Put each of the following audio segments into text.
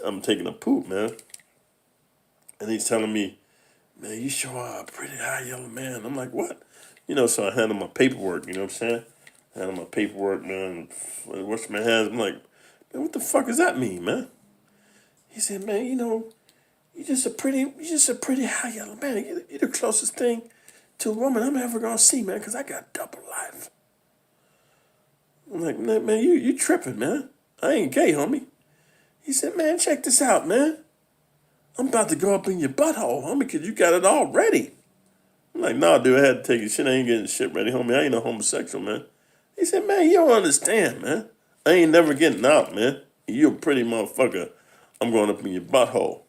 I'm taking a poop, man. And he's telling me, man, you sure are a pretty high yellow man. I'm like, what? So I hand him my paperwork, you know what I'm saying? Hand him my paperwork, man. Wash my hands. I'm like, man, what the fuck does that mean, man? He said, man, you're just a pretty high yellow man. You're the closest thing to a woman I'm ever gonna see, man, because I got double life. I'm like, man, you tripping, man. I ain't gay, homie. He said, man, check this out, man. I'm about to go up in your butthole, homie, because you got it all ready. I'm like, nah, dude, I had to take your shit. I ain't getting shit ready, homie. I ain't no homosexual, man. He said, man, you don't understand, man. I ain't never getting out, man. You a pretty motherfucker. I'm going up in your butthole.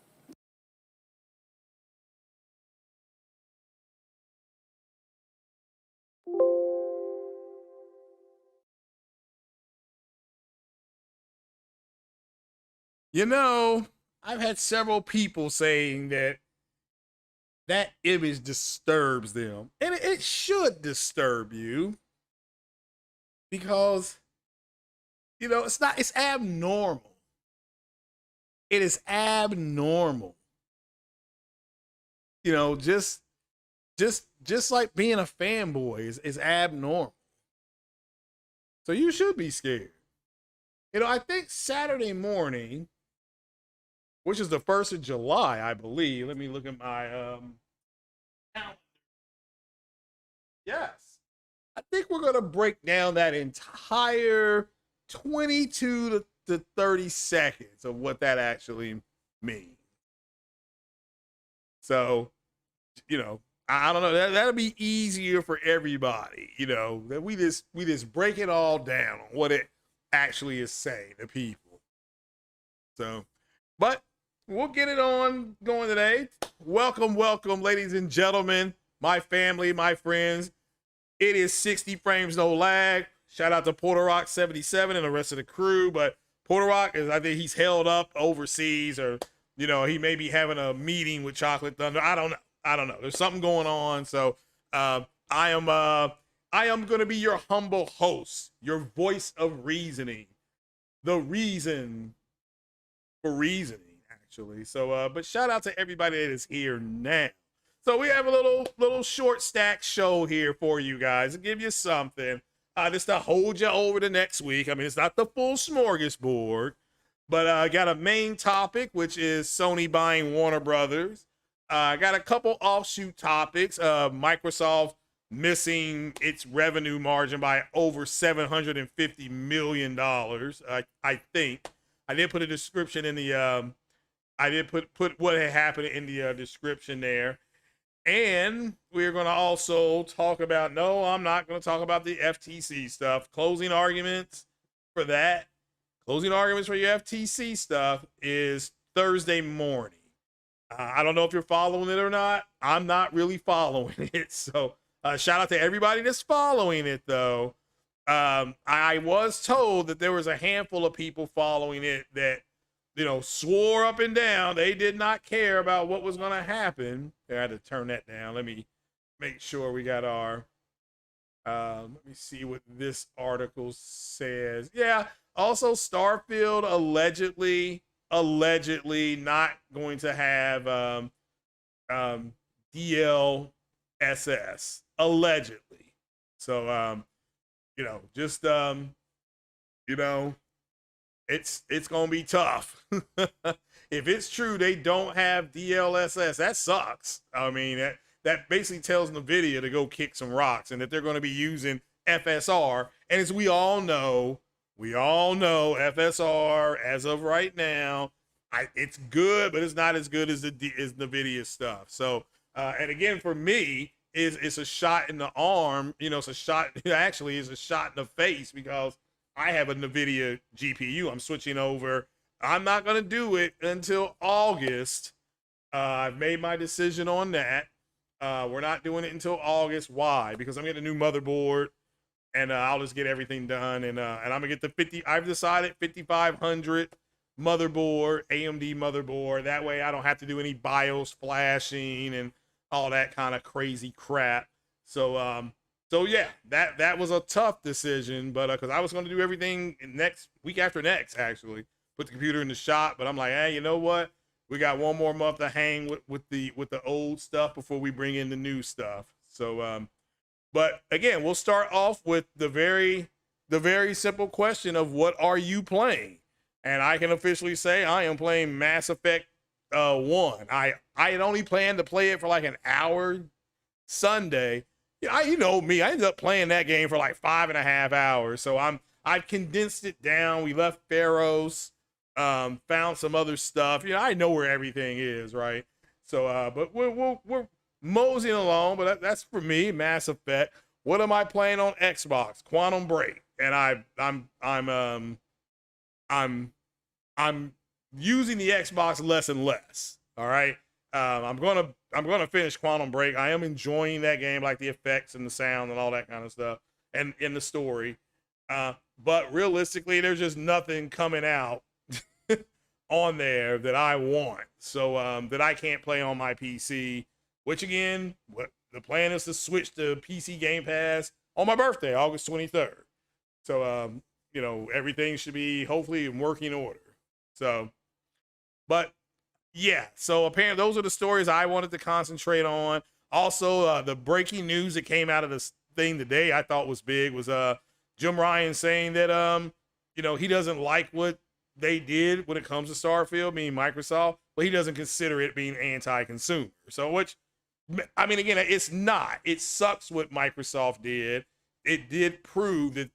You know, I've had several people saying that image disturbs them. And it should disturb you because, it's abnormal. It is abnormal. Just like being a fanboy is abnormal. So you should be scared. I think Saturday morning, which is the 1st of July, I believe. Let me look at my calendar. Yes. I think we're going to break down that entire 22 to 30 seconds of what that actually means. So, I don't know. That'll be easier for everybody, that we just break it all down on what it actually is saying to people. So, but we'll get it on going today. Welcome, ladies and gentlemen, my family, my friends. It is 60 frames, no lag. Shout out to Porter Rock 77 and the rest of the crew. But Porter Rock I think he's held up overseas, or he may be having a meeting with Chocolate Thunder. I don't know. There's something going on. So I am going to be your humble host, your voice of reasoning, the reason for reasoning. So, but shout out to everybody that is here now. So we have a little short stack show here for you guys to give you something, just to hold you over the next week. I mean, it's not the full smorgasbord, but I got a main topic, which is Sony buying Warner Brothers. I got a couple offshoot topics. Microsoft missing its revenue margin by over $750 million. I think I did put a description in the I did put what had happened in the description there. And we're going to also talk about, no, I'm not going to talk about the FTC stuff. Closing arguments for that. Closing arguments for your FTC stuff is Thursday morning. I don't know if you're following it or not. I'm not really following it. So shout out to everybody that's following it, though. I was told that there was a handful of people following it that, swore up and down they did not care about what was going to happen. I had to turn that down. Let me make sure we got our, let me see what this article says. Yeah. Also, Starfield allegedly not going to have D.L.S.S. allegedly. So, it's gonna be tough. If it's true they don't have D.L.S.S, that sucks. I mean, that basically tells NVIDIA to go kick some rocks, and that they're going to be using FSR. And as we all know FSR as of right now, it's good, but it's not as good as NVIDIA stuff. So, and again, for me, it's a shot in the arm. It's a shot. Actually, it's a shot in the face, because I have a NVIDIA GPU. I'm switching over. I'm not going to do it until August. I've made my decision on that. We're not doing it until August. Why? Because I'm getting a new motherboard, and I'll just get everything done. And I'm gonna get the 50. I've decided 5500 motherboard, AMD motherboard. That way, I don't have to do any BIOS flashing and all that kind of crazy crap. So yeah, that was a tough decision, but because I was going to do everything next week after next, actually, put the computer in the shop. But I'm like, hey, you know what? We got one more month to hang with the old stuff before we bring in the new stuff. So, but again, we'll start off with the very simple question of what are you playing? And I can officially say I am playing Mass Effect 1. I had only planned to play it for like an hour Sunday. You know me, I ended up playing that game for like 5.5 hours. So I've condensed it down. We left Pharos, found some other stuff. I know where everything is, right? So, but we're moseying along. But that's for me, Mass Effect. What am I playing on Xbox? Quantum Break, and I'm using the Xbox less and less. All right. I'm gonna finish Quantum Break. I am enjoying that game, like the effects and the sound and all that kind of stuff, and in the story. But realistically, there's just nothing coming out on there that I want, so that I can't play on my PC. Which again, what the plan is to switch to PC Game Pass on my birthday, August 23rd. So everything should be hopefully in working order. So, but yeah, so apparently those are the stories I wanted to concentrate on. Also, the breaking news that came out of this thing today I thought was big was Jim Ryan saying that he doesn't like what they did when it comes to Starfield, meaning Microsoft, but he doesn't consider it being anti-consumer. So, which, I mean, again, it's not. It sucks what Microsoft did. It did prove that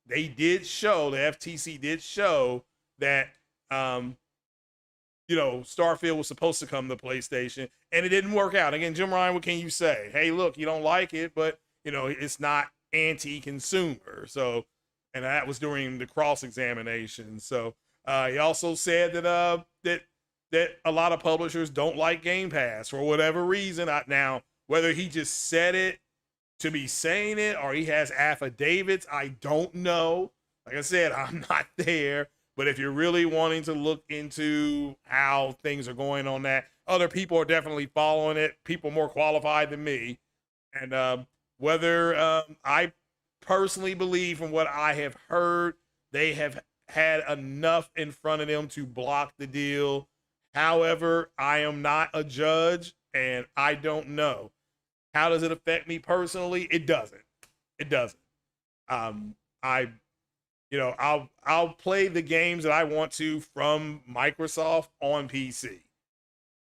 they did show, the FTC did show that Starfield was supposed to come to PlayStation, and it didn't work out. Again, Jim Ryan, what can you say? Hey, look, you don't like it, but it's not anti-consumer. So, and that was during the cross-examination. So, he also said that a lot of publishers don't like Game Pass for whatever reason. Now, whether he just said it to be saying it or he has affidavits, I don't know. Like I said, I'm not there. But if you're really wanting to look into how things are going on that, other people are definitely following it, people more qualified than me. And whether I personally believe from what I have heard, they have had enough in front of them to block the deal. However, I am not a judge and I don't know. How does it affect me personally? It doesn't. It doesn't. I'll play the games that I want to from Microsoft on PC.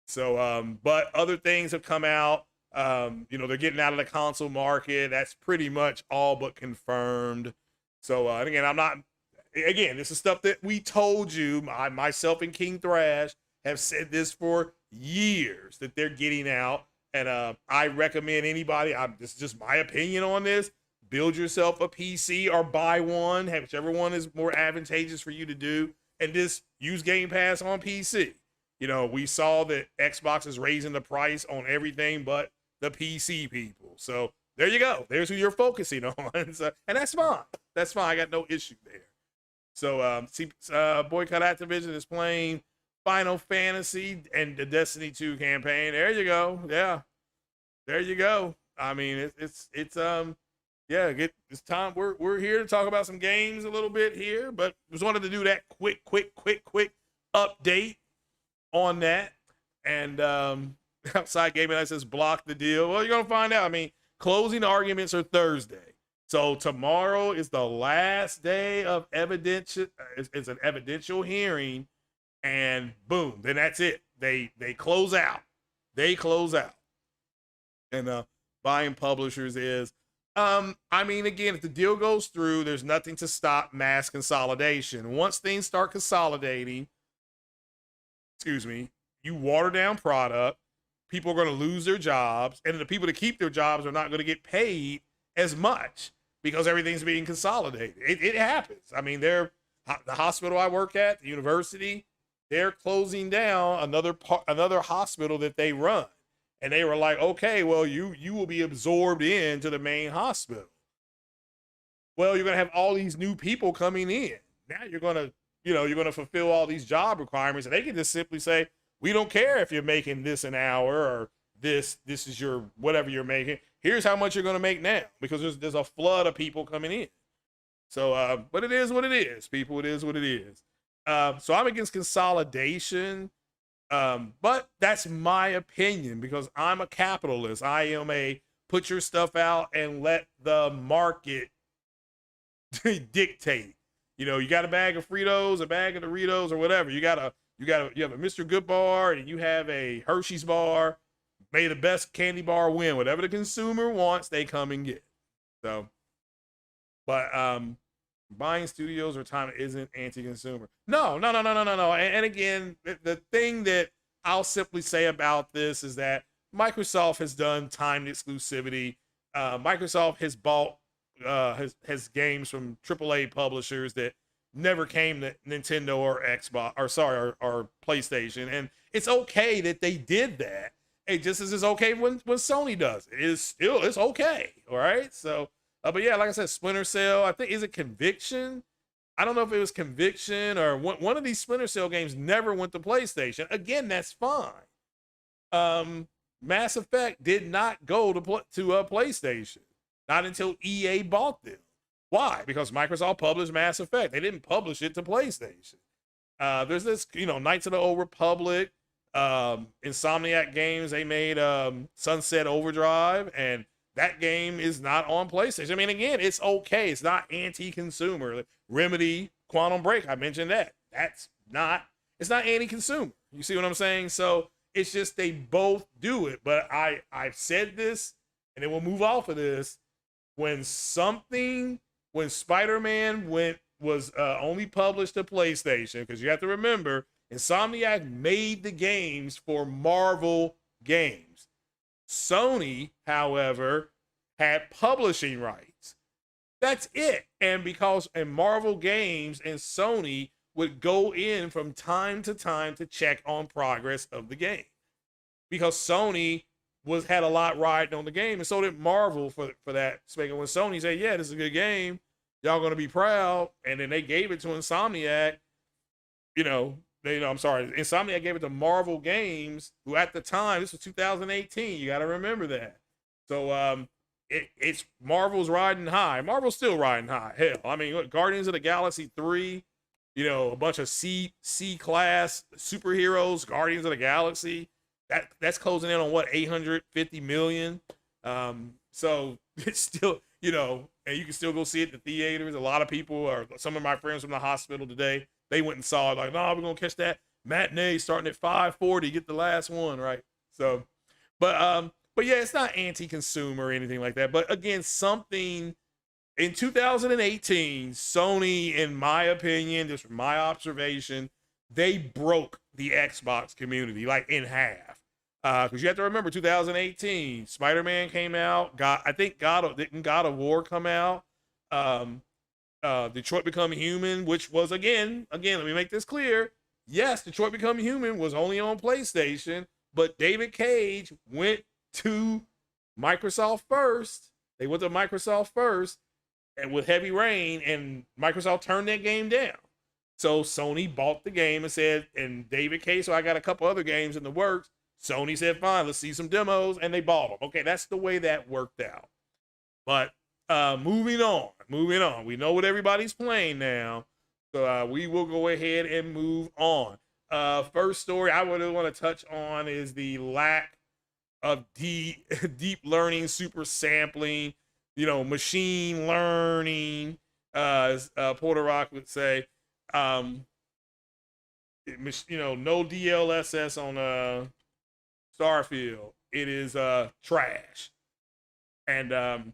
So, but other things have come out. They're getting out of the console market. That's pretty much all but confirmed. So, and again, this is stuff that we told you. Myself and King Thrash have said this for years that they're getting out. And I recommend anybody, this is just my opinion on this, build yourself a PC or buy one, whichever one is more advantageous for you to do, and just use Game Pass on PC. We saw that Xbox is raising the price on everything but the PC people. So there you go. There's who you're focusing on. So, and that's fine. That's fine. I got no issue there. So Boycott Activision is playing Final Fantasy and the Destiny 2 campaign. There you go. Yeah. There you go. I mean, it's time. We're here to talk about some games a little bit here, but just wanted to do that quick update on that. And Outside Gaming Night says block the deal. Well, you're gonna find out. I mean, closing arguments are Thursday, so tomorrow is the last day of evidential. It's an evidential hearing, and boom, then that's it. They close out. They close out. And buying publishers is. Again, if the deal goes through, there's nothing to stop mass consolidation. Once things start consolidating, you water down product, people are going to lose their jobs, and the people that keep their jobs are not going to get paid as much. because everything's being consolidated. It happens. I mean, the hospital I work at, the university, they're closing down another hospital that they run, and they were like, okay, well, you will be absorbed into the main hospital. Well, you're gonna have all these new people coming in. Now you're gonna fulfill all these job requirements, and they can just simply say, we don't care if you're making this an hour or this is your whatever you're making. Here's how much you're gonna make now, because there's a flood of people coming in. So, but it is what it is, people. It is what it is. So I'm against consolidation, but that's my opinion because I'm a capitalist. I am a put your stuff out and let the market dictate. You know, you got a bag of Fritos, a bag of Doritos, or whatever. You have a Mr. Good bar and you have a Hershey's bar. May the best candy bar win. Whatever the consumer wants, they come and get. So, but buying studios or time isn't anti-consumer. No. And again, the thing that I'll simply say about this is that Microsoft has done timed exclusivity. Microsoft has bought has games from AAA publishers that never came to Nintendo or Xbox or PlayStation, and it's okay that they did that. It just as it's okay when Sony does it. It's okay. All right. So, but yeah, like I said, Splinter Cell. I think is it Conviction. I don't know if it was Conviction or one of these Splinter Cell games never went to PlayStation. Again, that's fine. Mass Effect did not go to PlayStation. Not until EA bought them. Why? Because Microsoft published Mass Effect. They didn't publish it to PlayStation. There's this, Knights of the Old Republic, Insomniac Games. They made Sunset Overdrive, and that game is not on PlayStation. I mean, again, it's okay. It's not anti-consumer. Remedy, Quantum Break. I mentioned that. It's not anti-consumer. You see what I'm saying? So it's just they both do it. But I've said this, and then we'll move off of this. When Spider-Man was only published to PlayStation, because you have to remember, Insomniac made the games for Marvel games. Sony, however, had publishing rights. That's it. And Marvel games and Sony would go in from time to time to check on progress of the game. Because Sony had a lot riding on the game, and so did Marvel for that. Speaking when Sony said, yeah, this is a good game, y'all gonna be proud, and then they gave it to Insomniac, Insomniac gave it to Marvel Games, who at the time, this was 2018, you gotta remember that. So it's Marvel's riding high. Marvel's still riding high. Hell, I mean, look, Guardians of the Galaxy 3, a bunch of C class superheroes, Guardians of the Galaxy. That's closing in on what, 850 million. So it's still, and you can still go see it in the theaters. A lot of people some of my friends from the hospital today, they went and saw it like, no, we're gonna catch that matinee starting at 5:40, get the last one, right? So, but yeah, it's not anti-consumer or anything like that. But again, something in 2018, Sony, in my opinion, just from my observation, they broke the Xbox community like in half. Because you have to remember, 2018, Spider-Man came out. Didn't God of War come out? Detroit Become Human, which was again, let me make this clear. Yes, Detroit Become Human was only on PlayStation, but David Cage went to Microsoft first. They went to Microsoft first, and with Heavy Rain, and Microsoft turned that game down. So Sony bought the game and said, and David Cage, so I got a couple other games in the works. Sony said, fine, let's see some demos, and they bought them. Okay, that's the way that worked out. But moving on. We know what everybody's playing now, so we will go ahead and move on. First story I would want to touch on is the lack of deep learning, super sampling, machine learning, as Porter Rock would say. No D.L.S.S on Starfield. It is trash, and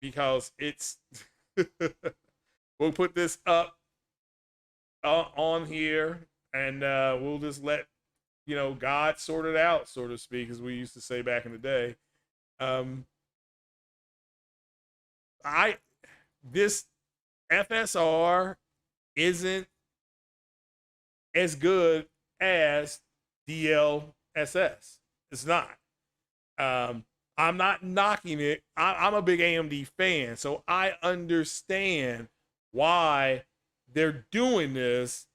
because it's we'll put this up on here, and we'll just let God sort it out, so to speak, as we used to say back in the day. this FSR isn't as good as D.L.S.S. It's not. I'm not knocking it. I'm a big AMD fan, so I understand why they're doing this.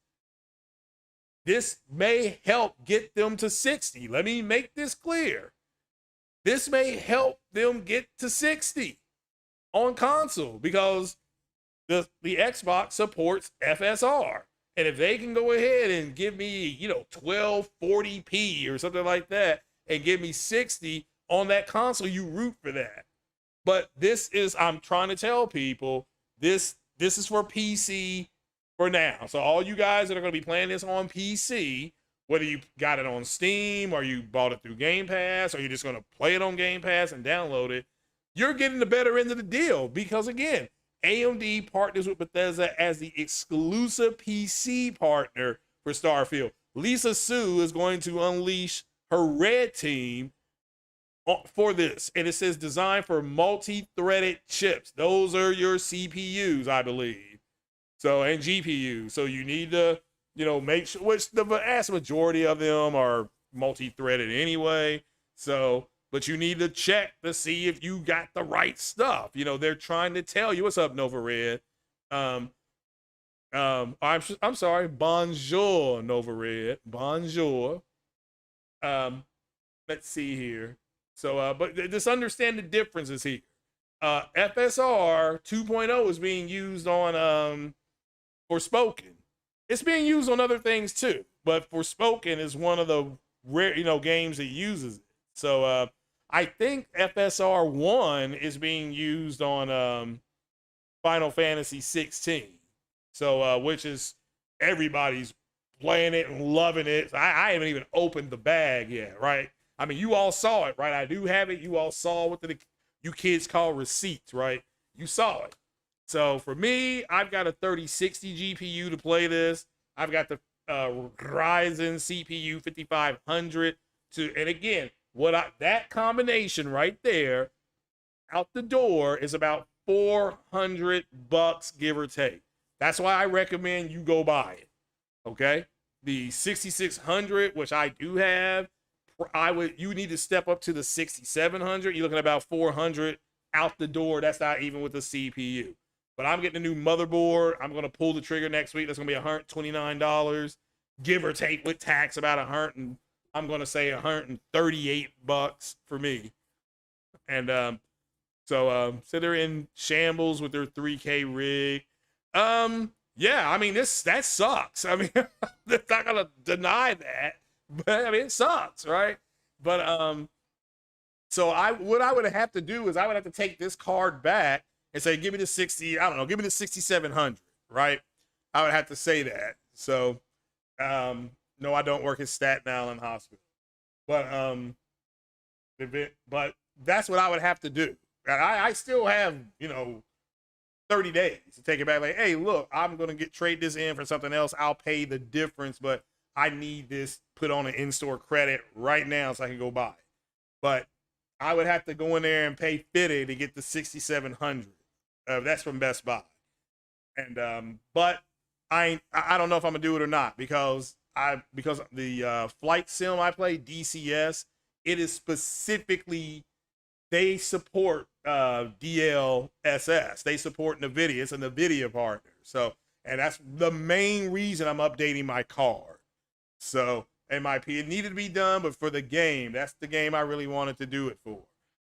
This may help get them to 60. Let me make this clear. This may help them get to 60 on console because the Xbox supports FSR. And if they can go ahead and give me, 1240p or something like that and give me 60 on that console, you root for that. But this is, I'm trying to tell people, this is for PC for now. So all you guys that are going to be playing this on PC, whether you got it on Steam or you bought it through Game Pass or you're just going to play it on Game Pass and download it, you're getting the better end of the deal because, again, AMD partners with Bethesda as the exclusive PC partner for Starfield. Lisa Su is going to unleash her red team for this. And it says designed for multi-threaded chips. Those are your CPUs, I believe. So, and GPUs. So you need to, make sure, which the vast majority of them are multi-threaded anyway. So, but you need to check to see if you got the right stuff. They're trying to tell you. What's up, Nova Red? I'm sorry. Bonjour, Nova Red. Bonjour. Let's see here. So, but just understand the differences here. FSR 2.0 is being used on Forspoken. It's being used on other things too, but Forspoken is one of the rare, games that uses it. So, I think FSR 1 is being used on Final Fantasy 16. So, which is everybody's playing it and loving it. I haven't even opened the bag yet, right? I mean, you all saw it, right? I do have it. You all saw what you kids call receipts, right? You saw it. So for me, I've got a 3060 GPU to play this. I've got the Ryzen CPU 5500 and again, that combination right there out the door is about $400 give or take. That's why I recommend you go buy it. Okay, the 6600, which I do have, you need to step up to the 6700. You're looking at about 400 out the door. That's not even with the CPU. But I'm getting a new motherboard. I'm going to pull the trigger next week. That's going to be $129, give or take with tax, about I'm going to say $138 for me. And so they're in shambles with their 3K rig. Yeah, I mean, that sucks. I mean, they're not going to deny that, but I mean, it sucks, right? But so what I would have to do is I would have to take this card back and say, give me the 6700, right? I would have to say that. So, no, I don't work at Staten Island Hospital, but that's what I would have to do. And I still have, 30 days to take it back. Like, hey, look, I'm going to trade this in for something else. I'll pay the difference, but I need this put on an in-store credit right now so I can go buy it. But I would have to go in there and pay 50 to get the 6700. That's from Best Buy. And but I don't know if I'm gonna do it or not because the flight sim I play, D.C.S, it is specifically, they support D.L.S.S. They support NVIDIA. It's a NVIDIA partner. So, and that's the main reason I'm updating my card. So, it needed to be done, but for the game, that's the game I really wanted to do it for.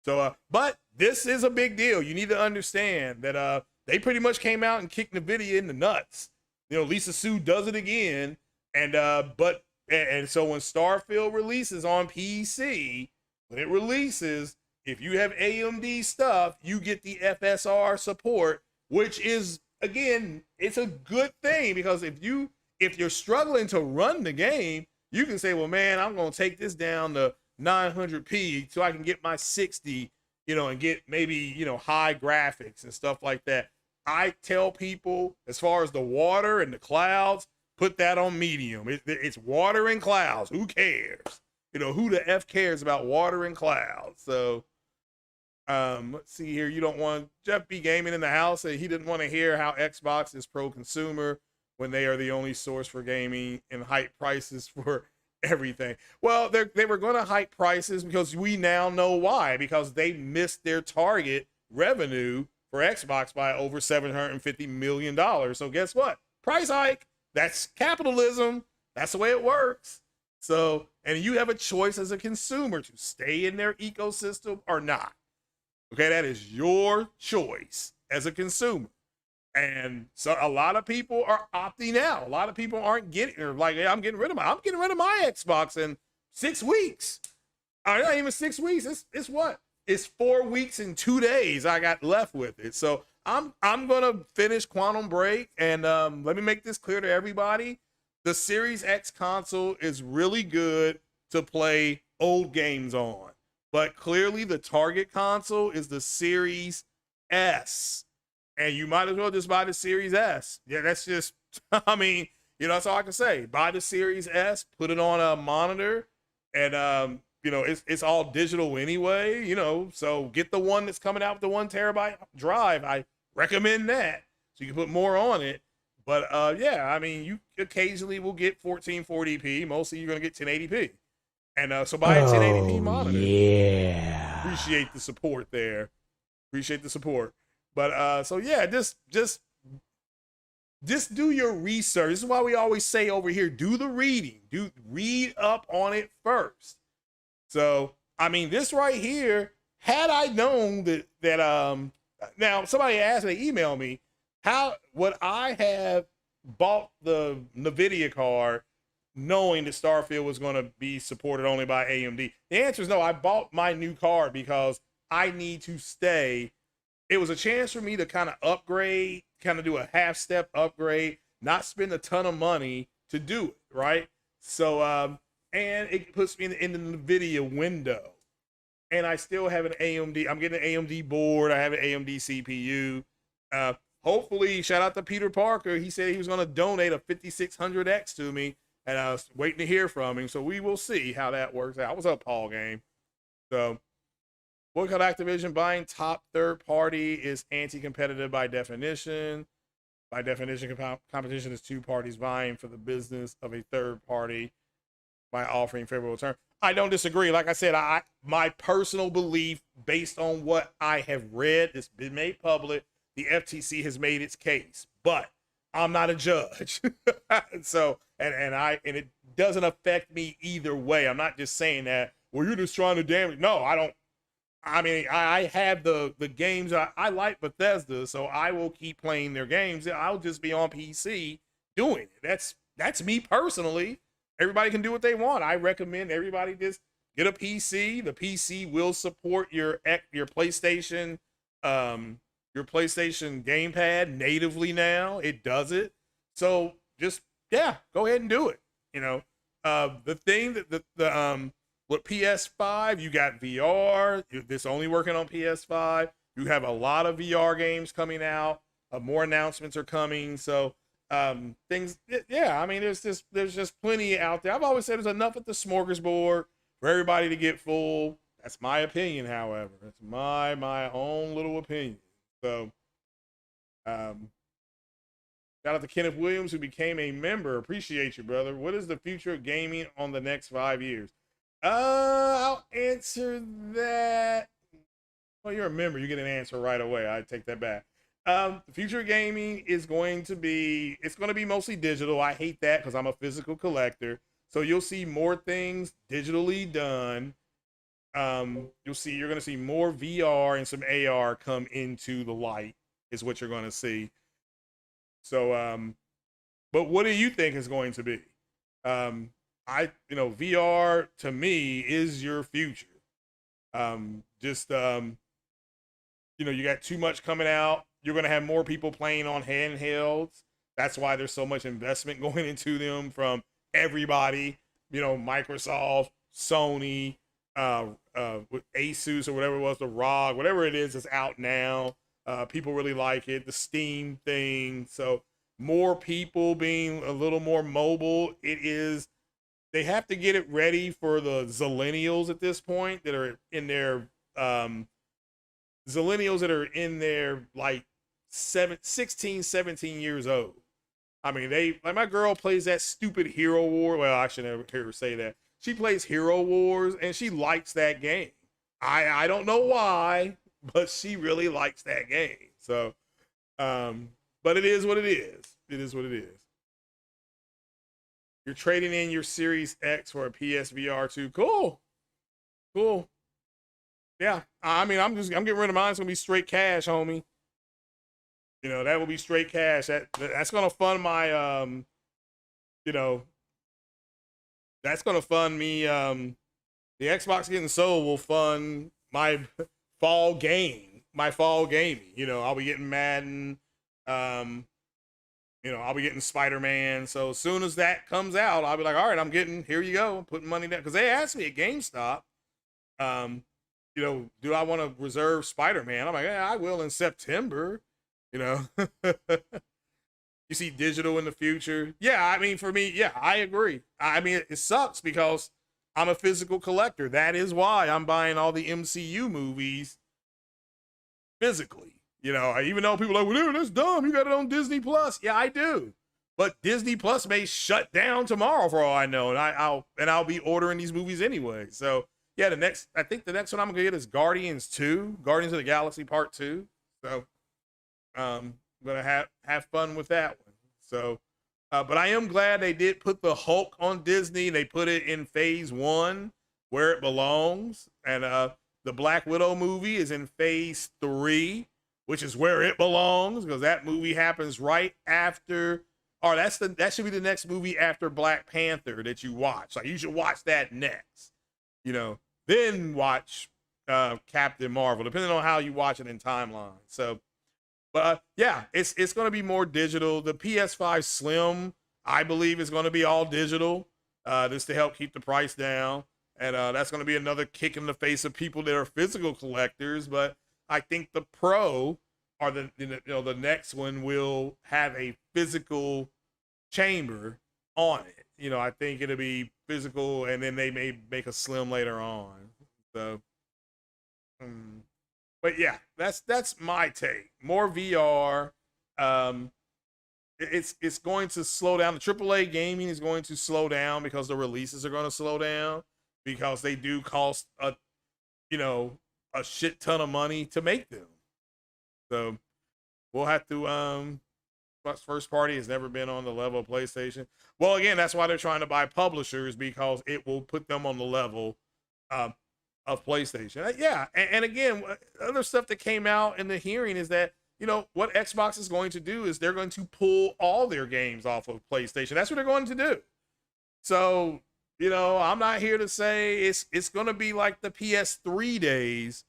So, but this is a big deal. You need to understand that they pretty much came out and kicked NVIDIA in the nuts. Lisa Su does it again, and so when Starfield releases on PC, when it releases, if you have AMD stuff, you get the FSR support, which is, again, it's a good thing because if you're struggling to run the game, you can say, well, man, I'm going to take this down to 900p so I can get my 60, and get maybe, high graphics and stuff like that. I tell people, as far as the water and the clouds, put that on medium. It's water and clouds. Who cares? Who the F cares about water and clouds? So, Let's see here. You don't want Jeff B. Gaming in the house. He didn't want to hear how Xbox is pro-consumer when they are the only source for gaming and hike prices for everything. Well, they were going to hike prices because we now know why. Because they missed their target revenue for Xbox by over $750 million. So guess what? Price hike. That's capitalism. That's the way it works. So, and you have a choice as a consumer to stay in their ecosystem or not. Okay, that is your choice as a consumer. And so a lot of people are opting out. A lot of people aren't getting, or like, hey, I'm getting rid of my Xbox in 6 weeks. Not even 6 weeks. It's what? It's 4 weeks and 2 days I got left with it. So I'm gonna finish Quantum Break, and let me make this clear to everybody. The Series X console is really good to play old games on. But clearly the target console is the Series S. And you might as well just buy the Series S. Yeah, that's just, I mean, that's all I can say. Buy the Series S, put it on a monitor, and, it's all digital anyway, so get the one that's coming out with the 1 terabyte drive. I recommend that. So you can put more on it. But, yeah, I mean, you occasionally will get 1440p. Mostly you're going to get 1080p. And so buy a 1080p monitor. Yeah. Appreciate the support there. Appreciate the support. But so yeah, just do your research. This is why we always say over here, do the reading. Read up on it first. So I mean, this right here, had I known that now somebody asked me, they emailed me, how would I have bought the NVIDIA card knowing that Starfield was going to be supported only by AMD? The answer is no. I bought my new card because I need to stay. It was a chance for me to kind of upgrade, kind of do a half-step upgrade, not spend a ton of money to do it, right? So, and it puts me in the NVIDIA window. And I still have an AMD. I'm getting an AMD board. I have an AMD CPU. Hopefully, shout out to Peter Parker. He said he was going to donate a 5600X to me. And I was waiting to hear from him. So we will see how that works out. What's up, Paul Game? So, boycott Activision. Buying top third party is anti-competitive by definition. By definition, competition is two parties vying for the business of a third party by offering favorable terms. I don't disagree. Like I said, my personal belief, based on what I have read, it's been made public, the FTC has made its case. But I'm not a judge. So, and it doesn't affect me either way. I'm not just saying that, well, you're just trying to damage. No, I don't. I mean, I have the games. I like Bethesda, so I will keep playing their games. I'll just be on PC doing it. That's me personally. Everybody can do what they want. I recommend everybody just get a PC. The PC will support your PlayStation, your PlayStation gamepad natively now. It does it. So just, yeah, go ahead and do it. The thing that with PS5, you got VR. This only working on PS5. You have a lot of VR games coming out. More announcements are coming. So things, yeah. I mean, there's just plenty out there. I've always said there's enough at the smorgasbord for everybody to get full. That's my opinion, however. It's my own little opinion. So, shout out to Kenneth Williams, who became a member. Appreciate you, brother. What is the future of gaming on the next 5 years? I'll answer that. Well, you're a member. You get an answer right away. I take that back. The future of gaming is going to be mostly digital. I hate that because I'm a physical collector. So you'll see more things digitally done. You're going to see more VR and some AR come into the light is what you're going to see. So, but what do you think is going to be? VR to me is your future. You got too much coming out. You're going to have more people playing on handhelds. That's why there's so much investment going into them from everybody. Microsoft, Sony, with Asus or whatever it was, the ROG, whatever it is out now. People really like it. The Steam thing. So more people being a little more mobile. They have to get it ready for the zillennials at this point that are in their Zillennials that are in their like 16, 17 years old. I mean, they like my girl plays that stupid Hero War. Well, I should never hear her say that. She plays Hero Wars and she likes that game. I don't know why, but she really likes that game. So, but it is what it is. It is what it is. You're trading in your Series X for a PSVR 2. Cool. Cool. Yeah. I mean, I'm getting rid of mine. It's gonna be straight cash, homie. You know, that will be straight cash. That's gonna fund my you know, that's gonna fund me the Xbox getting sold will fund my fall game, my fall gaming. You know, I'll be getting Madden, you know, I'll be getting Spider-Man. So as soon as that comes out, I'll be like, all right, I'm getting, here you go, I'm putting money down. Because they asked me at GameStop, you know, do I want to reserve Spider-Man? I'm like, yeah, I will in September, you know. You see digital in the future. Yeah, I mean, for me, yeah, I agree. I mean, it sucks because I'm a physical collector. That is why I'm buying all the MCU movies physically. You know, even though people are like, well, that's dumb. You got it on Disney Plus. Yeah, I do. But Disney Plus may shut down tomorrow for all I know, and I'll be ordering these movies anyway. So yeah, I think the next one I'm gonna get is Guardians 2, Guardians of the Galaxy Part 2. So I'm gonna have fun with that one. So but I am glad they did put the Hulk on Disney. They put it in phase 1 where it belongs. And the Black Widow movie is in phase 3, which is where it belongs, because that movie happens right after, or that should be the next movie after Black Panther that you watch. Like you should watch that next, you know, then watch Captain Marvel, depending on how you watch it in timeline. So, but yeah, it's going to be more digital. The PS5 Slim, I believe, is going to be all digital, just to help keep the price down. And that's going to be another kick in the face of people that are physical collectors. But I think the Pro, or the next one, will have a physical chamber on it. You know, I think it'll be physical, and then they may make a Slim later on. So, but yeah, that's my take. More VR. It's going to slow down. The AAA gaming is going to slow down because the releases are going to slow down, because they do cost a shit ton of money to make them. So we'll have to first party has never been on the level of PlayStation. Well, again, that's why they're trying to buy publishers, because it will put them on the level of PlayStation. Yeah, and again, other stuff that came out in the hearing is that, you know, what Xbox is going to do is they're going to pull all their games off of PlayStation. That's what they're going to do. So, you know, I'm not here to say it's going to be like the PS3 days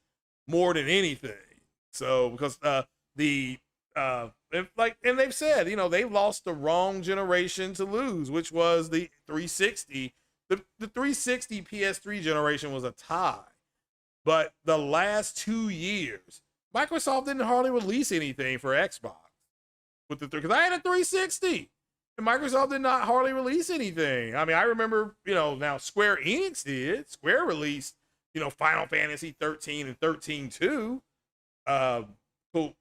more than anything. So, because and they've said, you know, they lost the wrong generation to lose, which was the 360. The 360 PS3 generation was a tie. But the last 2 years, Microsoft didn't hardly release anything for Xbox with the because I had a 360. And Microsoft did not hardly release anything. I mean, I remember, you know, now Square Enix did. Square released, you know, Final Fantasy 13 and 13-2.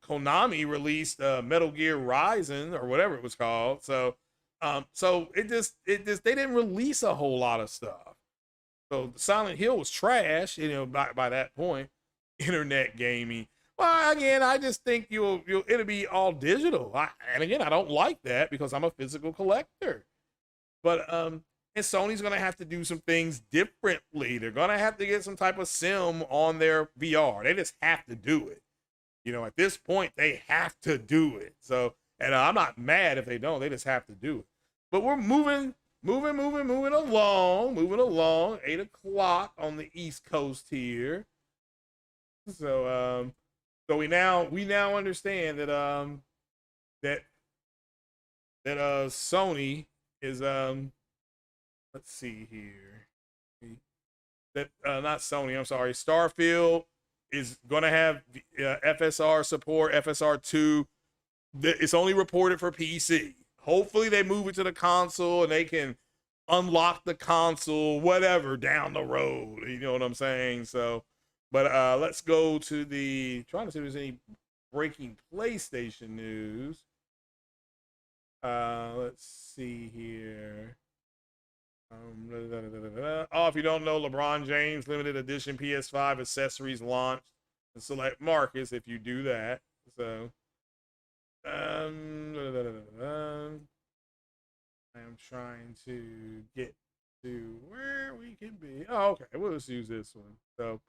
Konami released Metal Gear Rising, or whatever it was called. So it just they didn't release a whole lot of stuff. So Silent Hill was trash, you know, by that point. Internet gaming. Well, again, I just think it'll be all digital. And again, I don't like that because I'm a physical collector. But and Sony's gonna have to do some things differently. They're gonna have to get some type of sim on their VR. They just have to do it. You know, at this point, they have to do it. So, and I'm not mad if they don't. They just have to do it. But we're moving along. 8 o'clock on the East Coast here. So, so we now understand that Sony is let's see here. That not Sony, I'm sorry. Starfield is going to have FSR support, FSR 2. It's only reported for PC. Hopefully they move it to the console and they can unlock the console, whatever, down the road. You know what I'm saying? So But let's go to trying to see if there's any breaking PlayStation news. Let's see here. Oh, if you don't know, LeBron James limited edition PS5 accessories launched. And select Marcus if you do that. So, I am trying to get to where we can be. Oh, okay. We'll just use this one. So,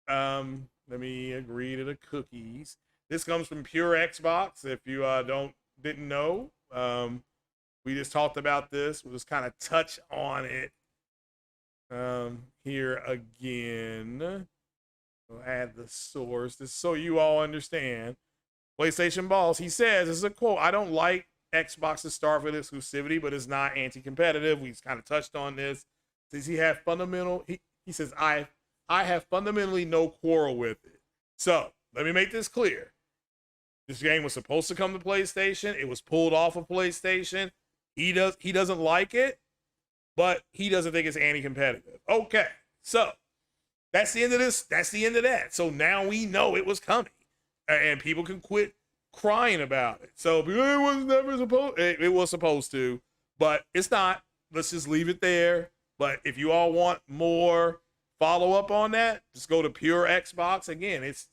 let me agree to the cookies. This comes from Pure Xbox. If you didn't know, we just talked about this. We'll just kind of touch on it here again. We'll add the source just so you all understand. PlayStation Balls, he says, this is a quote, I don't like Xbox's Starfield exclusivity, but it's not anti-competitive. We've kind of touched on this. Says he says, I have fundamentally no quarrel with it. So let me make this clear. This game was supposed to come to PlayStation. It was pulled off of PlayStation. He doesn't like it, but he doesn't think it's anti-competitive. Okay, so that's the end of this. That's the end of that. So now we know it was coming, and people can quit crying about it. So it was never supposed. It was supposed to, but it's not. Let's just leave it there. But if you all want more follow up on that, just go to Pure Xbox. Again, it's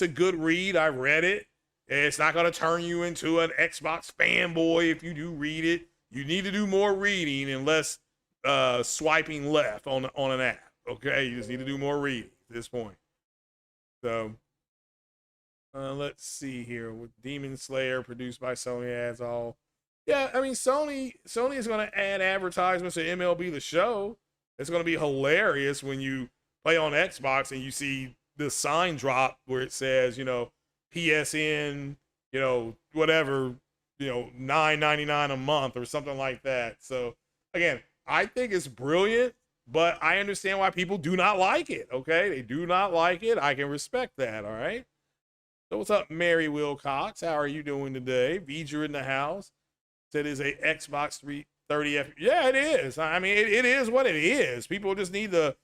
a good read. I read it. It's not going to turn you into an Xbox fanboy if you do read it. You need to do more reading and less swiping left on an app. Okay, you just need to do more reading at this point. So let's see here with Demon Slayer produced by Sony ads all. Yeah, I mean Sony is going to add advertisements to MLB The Show. It's going to be hilarious when you play on Xbox and you see the sign drop where it says, PSN, whatever, $9.99 a month or something like that. So again, I think it's brilliant, but I understand why people do not like it. Okay, they do not like it. I can respect that. All right. So what's up, Mary Wilcox? How are you doing today? V'ger in the house. Said is a Xbox 330 F. Yeah, it is. I mean, it is what it is. People just need to.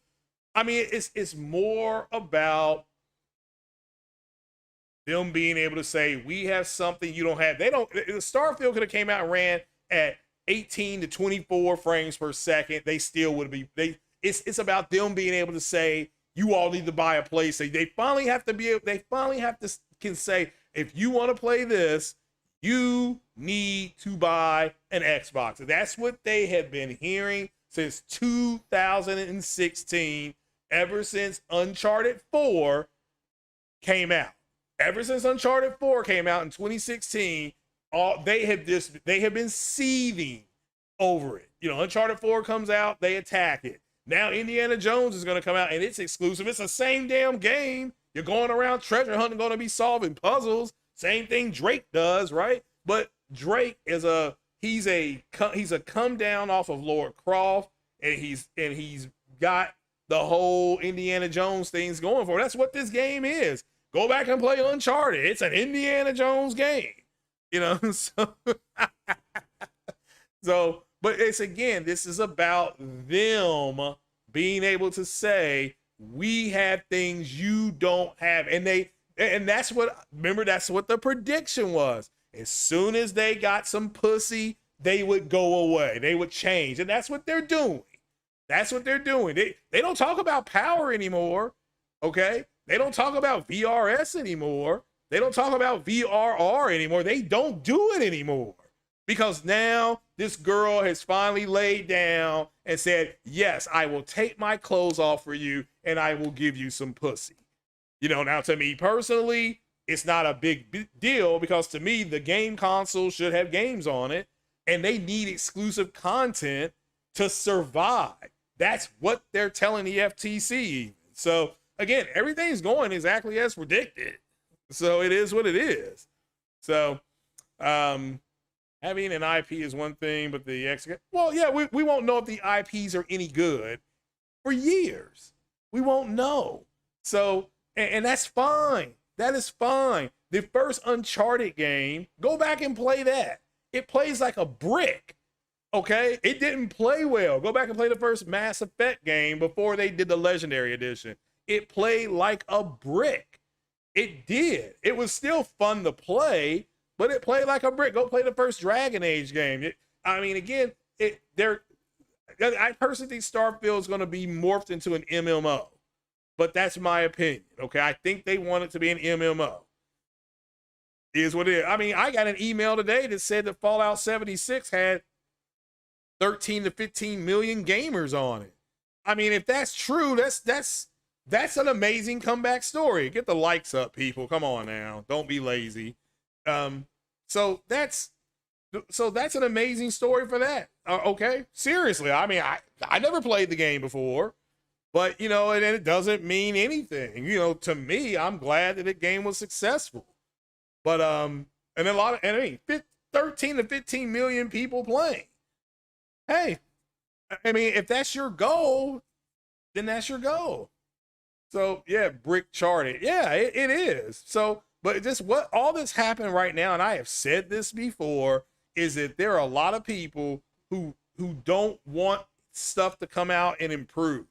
I mean, it's more about them being able to say, we have something you don't have. They don't. Starfield could have came out and ran at 18 to 24 frames per second. They still would be. It's about them being able to say, you all need to buy a PlayStation. They finally have to be. They finally have to can say, if you want to play this, you need to buy an Xbox. That's what they have been hearing since 2016, ever since Uncharted 4 came out. Ever since Uncharted 4 came out in 2016, they have been seething over it. Uncharted 4 comes out, they attack it. Now Indiana Jones is going to come out and it's exclusive. It's the same damn game. You're going around treasure hunting, going to be solving puzzles. Same thing Drake does, right? But Drake is he's a come down off of Lord Croft, and he's got the whole Indiana Jones things going for him. That's what this game is. Go back and play Uncharted. It's an Indiana Jones game, So, but it's again, this is about them being able to say, we have things you don't have, and that's what the prediction was. As soon as they got some pussy, they would go away. They would change, and that's what they're doing. That's what they're doing. They don't talk about power anymore, okay? They don't talk about VRS anymore. They don't talk about VRR anymore. They don't do it anymore because now this girl has finally laid down and said, yes, I will take my clothes off for you and I will give you some pussy. Now to me personally, it's not a big deal because to me, the game console should have games on it and they need exclusive content to survive. That's what they're telling the FTC even. So again, everything's going exactly as predicted. So it is what it is. So having an IP is one thing, but we won't know if the IPs are any good for years. We won't know. So, and that's fine. That is fine. The first Uncharted game, go back and play that. It plays like a brick. Okay? It didn't play well. Go back and play the first Mass Effect game before they did the Legendary Edition. it played like a brick. It did. It was still fun to play, but it played like a brick. Go play the first Dragon Age game. Again, I personally think Starfield is going to be morphed into an MMO, but that's my opinion. Okay, I think they want it to be an MMO. Is what it is. I mean, I got an email today that said that Fallout 76 had 13 to 15 million gamers on it. I mean, if that's true, that's an amazing comeback story. Get the likes up, people. Come on now. Don't be lazy. So that's an amazing story for that. Okay, seriously. I mean, I never played the game before, but and it doesn't mean anything. To me, I'm glad that the game was successful. But and 13 to 15 million people playing. Hey, I mean, if that's your goal, then that's your goal. So yeah, Brick Charted. Yeah, it is. So, but just what all this happened right now, and I have said this before, is that there are a lot of people who don't want stuff to come out and improve.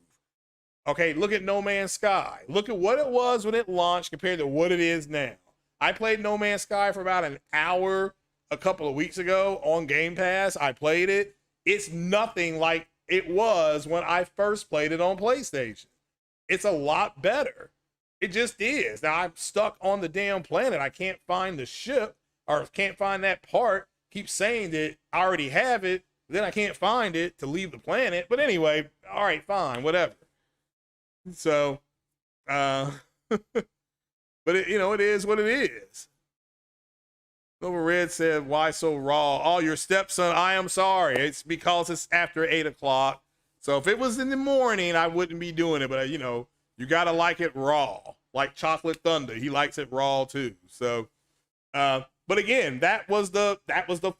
Okay, look at No Man's Sky. Look at what it was when it launched compared to what it is now. I played No Man's Sky for about an hour a couple of weeks ago on Game Pass. I played it. It's nothing like it was when I first played it on PlayStation. It's a lot better. It just is. Now I'm stuck on the damn planet. I can't find the ship or can't find that part. Keep saying that I already have it. Then I can't find it to leave the planet. But anyway, all right, fine, whatever. So, but it is what it is. Nova Red said, why so raw? Oh, your stepson, I am sorry. It's because it's after 8 o'clock. So if it was in the morning, I wouldn't be doing it. But, you got to like it raw. Like Chocolate Thunder. He likes it raw, too. So, but again, that was the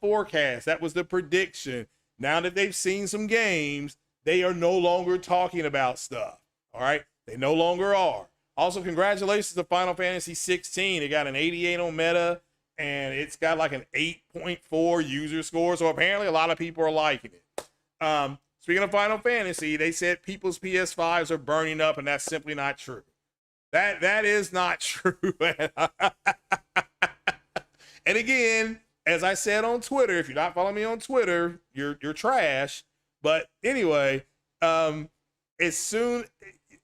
forecast. That was the prediction. Now that they've seen some games, they are no longer talking about stuff. All right? They no longer are. Also, congratulations to Final Fantasy 16. It got an 88 on Meta, and it's got like an 8.4 user score. So apparently a lot of people are liking it. Speaking of Final Fantasy, they said people's PS5s are burning up, and that's simply not true. That is not true. And again, as I said on Twitter, if you're not following me on Twitter, you're trash. But anyway, as soon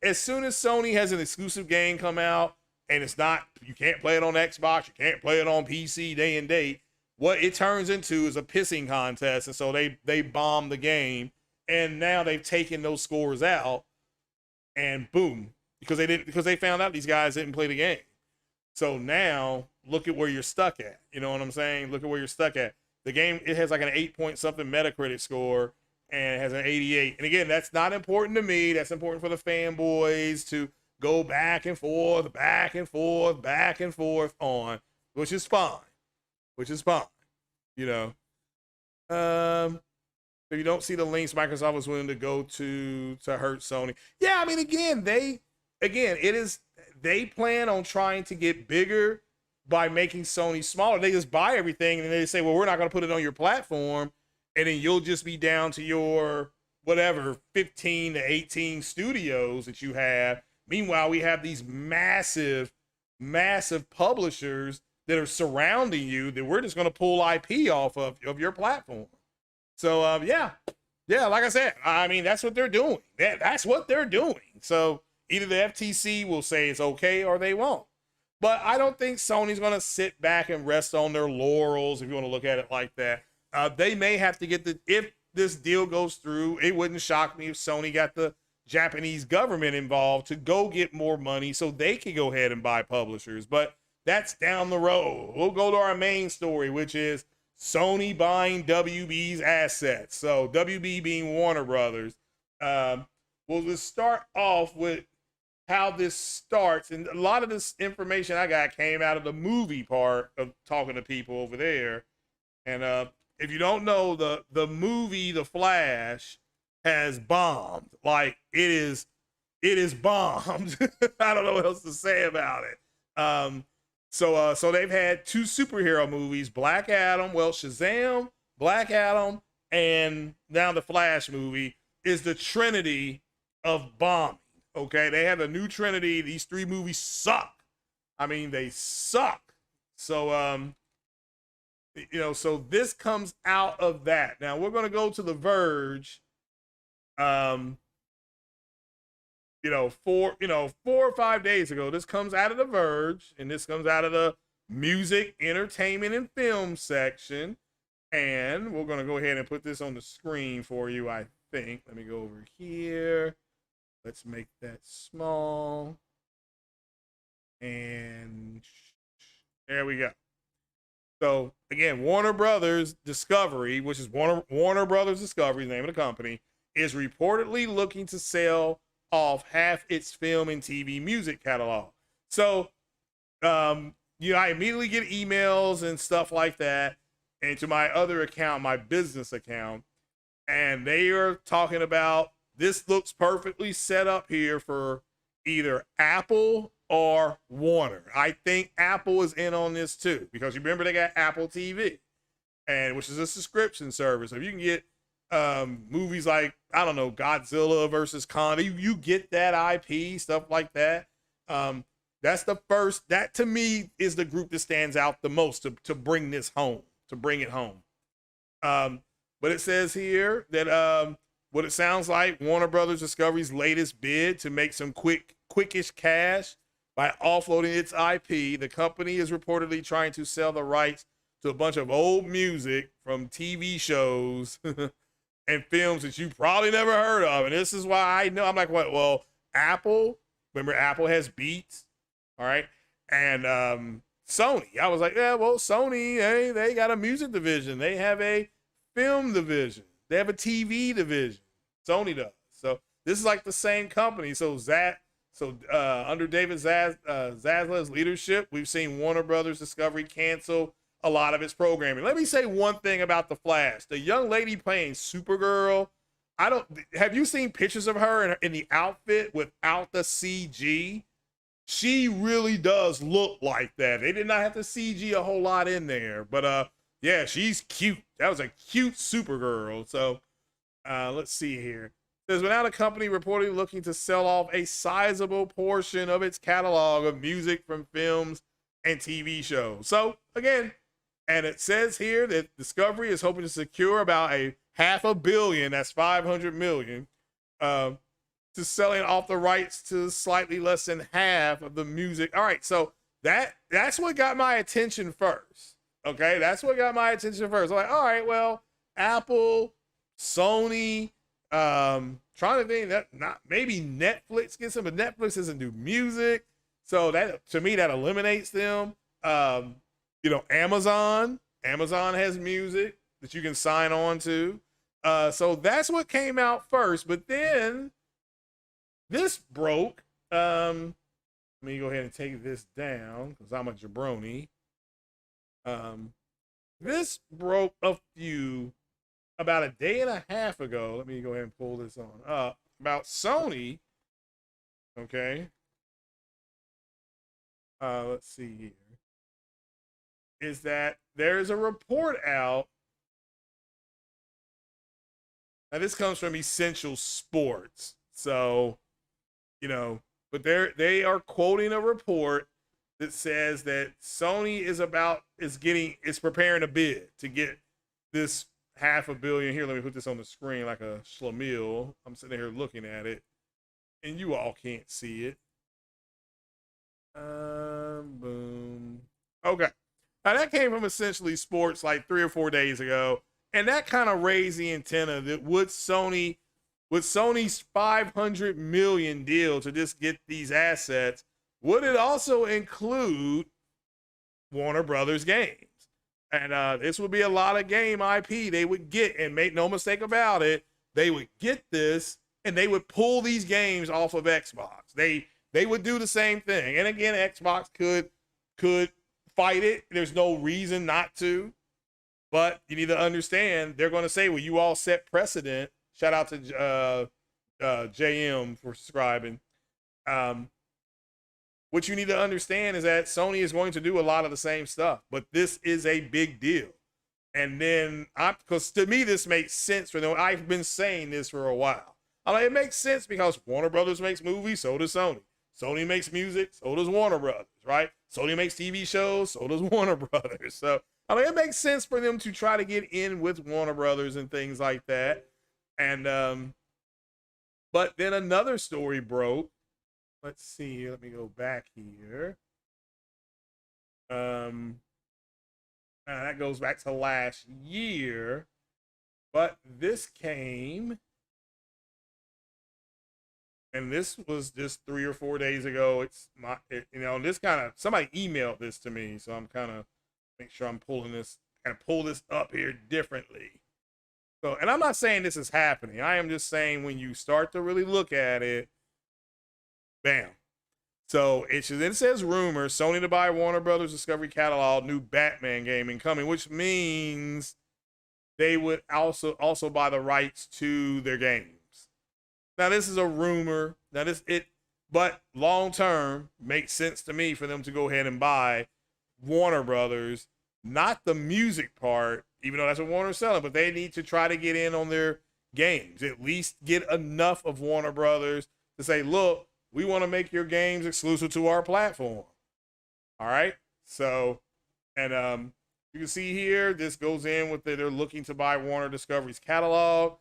as Sony has an exclusive game come out and you can't play it on Xbox, you can't play it on PC day and date, what it turns into is a pissing contest. And so they bomb the game, and now they've taken those scores out, and boom, because they found out these guys didn't play the game. So now look at where you're stuck at. You know what I'm saying? Look at where you're stuck at. The game, it has like an 8 point something Metacritic score, and it has an 88. And again, that's not important to me. That's important for the fanboys to go back and forth, back and forth, back and forth on, which is fine. If you don't see the links Microsoft was willing to go to hurt Sony. Yeah, I mean, they plan on trying to get bigger by making Sony smaller. They just buy everything and they say, well, we're not going to put it on your platform. And then you'll just be down to your whatever 15 to 18 studios that you have. Meanwhile, we have these massive publishers that are surrounding you that we're just going to pull IP off of your platform. So, yeah, like I said, I mean, that's what they're doing. That's what they're doing. So either the FTC will say it's okay or they won't. But I don't think Sony's going to sit back and rest on their laurels, if you want to look at it like that. They may have to get if this deal goes through, it wouldn't shock me if Sony got the Japanese government involved to go get more money so they can go ahead and buy publishers. But that's down the road. We'll go to our main story, which is Sony buying WB's assets. So WB being Warner Brothers. We'll just start off with how this starts. And a lot of this information I got came out of the movie part of talking to people over there. And if you don't know, the movie The Flash has bombed. Like, it is bombed. I don't know what else to say about it. So they've had two superhero movies, Black Adam, Shazam, Black Adam, and now the Flash movie is the trinity of bombing. Okay, they have the new Trinity. These 3 movies suck. I mean, they suck. So so this comes out of that. Now we're gonna go to The Verge. 4 or 5 days ago. This comes out of The Verge, and this comes out of the music, entertainment, and film section. And we're gonna go ahead and put this on the screen for you, I think. Let me go over here. Let's make that small. And there we go. So again, Warner Brothers Discovery, which is Warner Brothers Discovery, the name of the company, is reportedly looking to sell off half its film and TV music catalog. So, I immediately get emails and stuff like that into my other account, my business account, and they are talking about this looks perfectly set up here for either Apple or Warner. I think Apple is in on this too, because you remember they got Apple TV, and which is a subscription service. So if you can get movies like, I don't know, Godzilla versus Kong, you get that IP, stuff like that. That's the first, that to me is the group that stands out the most to bring this home, to bring it home. But it says here that what it sounds like, Warner Brothers Discovery's latest bid to make some quickish cash by offloading its IP. The company is reportedly trying to sell the rights to a bunch of old music from TV shows and films that you probably never heard of. And this is why I know, I'm like, what? Well, Apple, remember Apple has Beats, all right? And Sony, I was like, yeah, well, Sony, hey, they got a music division. They have a film division. They have a TV division. Sony does. So this is like the same company. So under David Zaslav's leadership, we've seen Warner Brothers Discovery cancel a lot of its programming. Let me say one thing about The Flash. The young lady playing Supergirl, have you seen pictures of her in the outfit without the CG? She really does look like that. They did not have to CG a whole lot in there, but yeah, she's cute. That was a cute Supergirl. So let's see here. There's been out a company reportedly looking to sell off a sizable portion of its catalog of music from films and TV shows. So again, and it says here that Discovery is hoping to secure about a $500 million, that's 500 million, to selling off the rights to slightly less than half of the music. All right, so that's what got my attention first. Okay, that's what got my attention first. I'm like, all right, well, Apple, Sony, trying to think that not maybe Netflix gets them, but Netflix doesn't do music. So that, to me, that eliminates them. Amazon has music that you can sign on to. So that's what came out first, but then this broke. Let me go ahead and take this down because I'm a jabroni. This broke about a day and a half ago. Let me go ahead and pull this on. About Sony. Okay. Let's see here. Is that there's a report out. Now this comes from Essential Sports. So, but they are quoting a report that says that Sony is preparing a bid to get this $500 million. Here, let me put this on the screen like a schlemiel. I'm sitting here looking at it, and you all can't see it. Boom. Okay. Now that came from Essentially Sports like 3 or 4 days ago, and that kind of raised the antenna that would Sony's $500 million deal to just get these assets, would it also include Warner Brothers games? And this would be a lot of game IP they would get, and make no mistake about it, they would get this and they would pull these games off of Xbox. They would do the same thing. And again, Xbox could fight it. There's no reason not to. But you need to understand, they're going to say, well, you all set precedent. Shout out to JM for subscribing. What you need to understand is that Sony is going to do a lot of the same stuff, but this is a big deal. And then, because to me, this makes sense for them. I've been saying this for a while. I mean, it makes sense because Warner Brothers makes movies, so does Sony. Sony makes music, so does Warner Brothers, right? Sony makes TV shows, so does Warner Brothers. So, I mean, it makes sense for them to try to get in with Warner Brothers and things like that. And, but then another story broke. Let's see, let me go back here. That goes back to last year, but this came, and this was just 3 or 4 days ago. This kind of, somebody emailed this to me, so I'm kind of make sure I'm pull this up here differently. So, and I'm not saying this is happening. I am just saying when you start to really look at it, bam. So it says rumors, Sony to buy Warner Brothers Discovery catalog, new Batman game incoming, which means they would also buy the rights to their games. Now this is a rumor. But long term makes sense to me for them to go ahead and buy Warner Brothers, not the music part, even though that's what Warner's selling, but they need to try to get in on their games, at least get enough of Warner Brothers to say, look, we want to make your games exclusive to our platform. All right. So, and you can see here, this goes in with they're looking to buy Warner Discovery's catalog.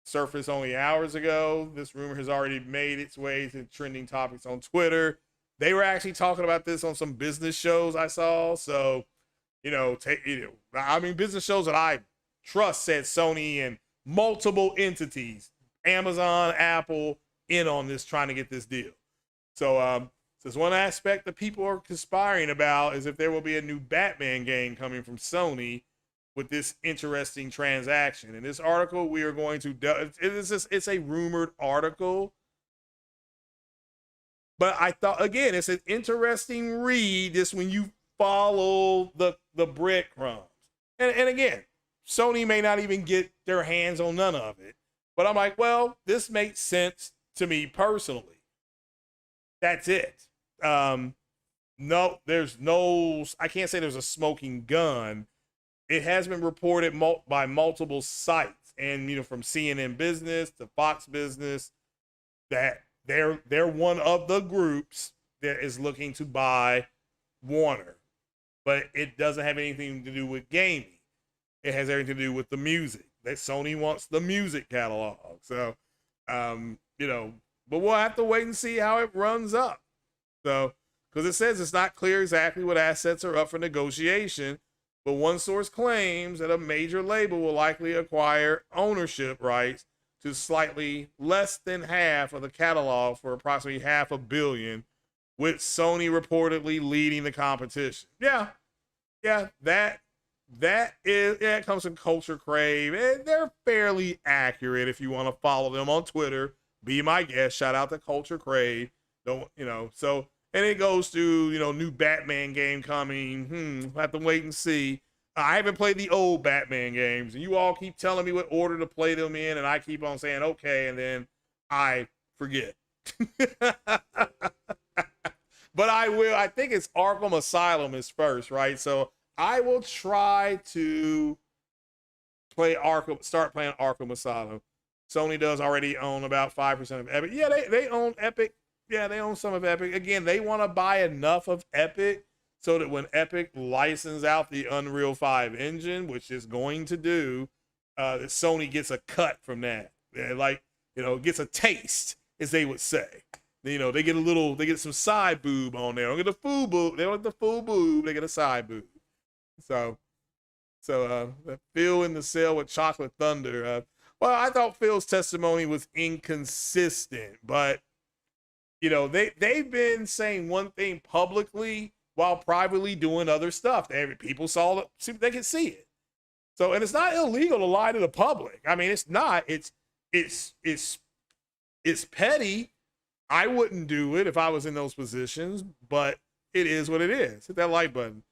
Surfaced only hours ago. This rumor has already made its way to trending topics on Twitter. They were actually talking about this on some business shows I saw. So, business shows that I trust said Sony and multiple entities, Amazon, Apple, in on this, trying to get this deal. So there's one aspect that people are conspiring about is if there will be a new Batman game coming from Sony with this interesting transaction. In this article, we are going to it's a rumored article, but I thought, again, it's an interesting read just when you follow the breadcrumbs. And again, Sony may not even get their hands on none of it, but I'm like, well, this makes sense to me personally. That's it. No, I can't say there's a smoking gun. It has been reported by multiple sites, and from CNN Business to Fox Business, that they're one of the groups that is looking to buy Warner, but it doesn't have anything to do with gaming. It has everything to do with the music. That Sony wants the music catalog. So, but we'll have to wait and see how it runs up. So, because it says it's not clear exactly what assets are up for negotiation, but one source claims that a major label will likely acquire ownership rights to slightly less than half of the catalog for approximately $500 million, with Sony reportedly leading the competition. Yeah, that comes from Culture Crave. And they're fairly accurate if you want to follow them on Twitter. Be my guest. Shout out to Culture Crave. So, and it goes to, new Batman game coming. We'll have to wait and see. I haven't played the old Batman games, and you all keep telling me what order to play them in, and I keep on saying okay, and then I forget. But I will. I think it's Arkham Asylum is first, right? So I will try to start playing Arkham Asylum. Sony does already own about 5% of Epic. Yeah, they own Epic. Yeah, they own some of Epic. Again, they want to buy enough of Epic so that when Epic licenses out the Unreal 5 engine, which is going to do, that Sony gets a cut from that. Gets a taste, as they would say. They get some side boob on there. They don't get the full boob. They don't get the full boob. They get a side boob. So Phil in the cell with Chocolate Thunder. Well, I thought Phil's testimony was inconsistent, but they've been saying one thing publicly while privately doing other stuff. People saw it, they could see it. So, and it's not illegal to lie to the public. I mean, it's not. It's petty. I wouldn't do it if I was in those positions, but it is what it is. Hit that like button.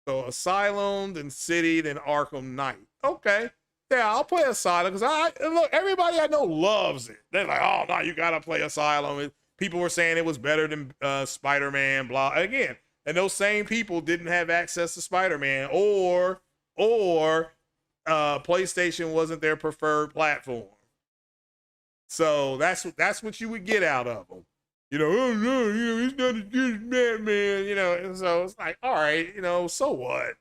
So Asylum, then City, then Arkham Knight. Okay. Yeah, I'll play Asylum because look, everybody I know loves it. They're like, oh no, you gotta play Asylum. People were saying it was better than Spider-Man, blah. Again, and those same people didn't have access to Spider-Man, or PlayStation wasn't their preferred platform. So that's what you would get out of them. You know, oh no, he's not as good as Batman. And so it's like, all right, so what?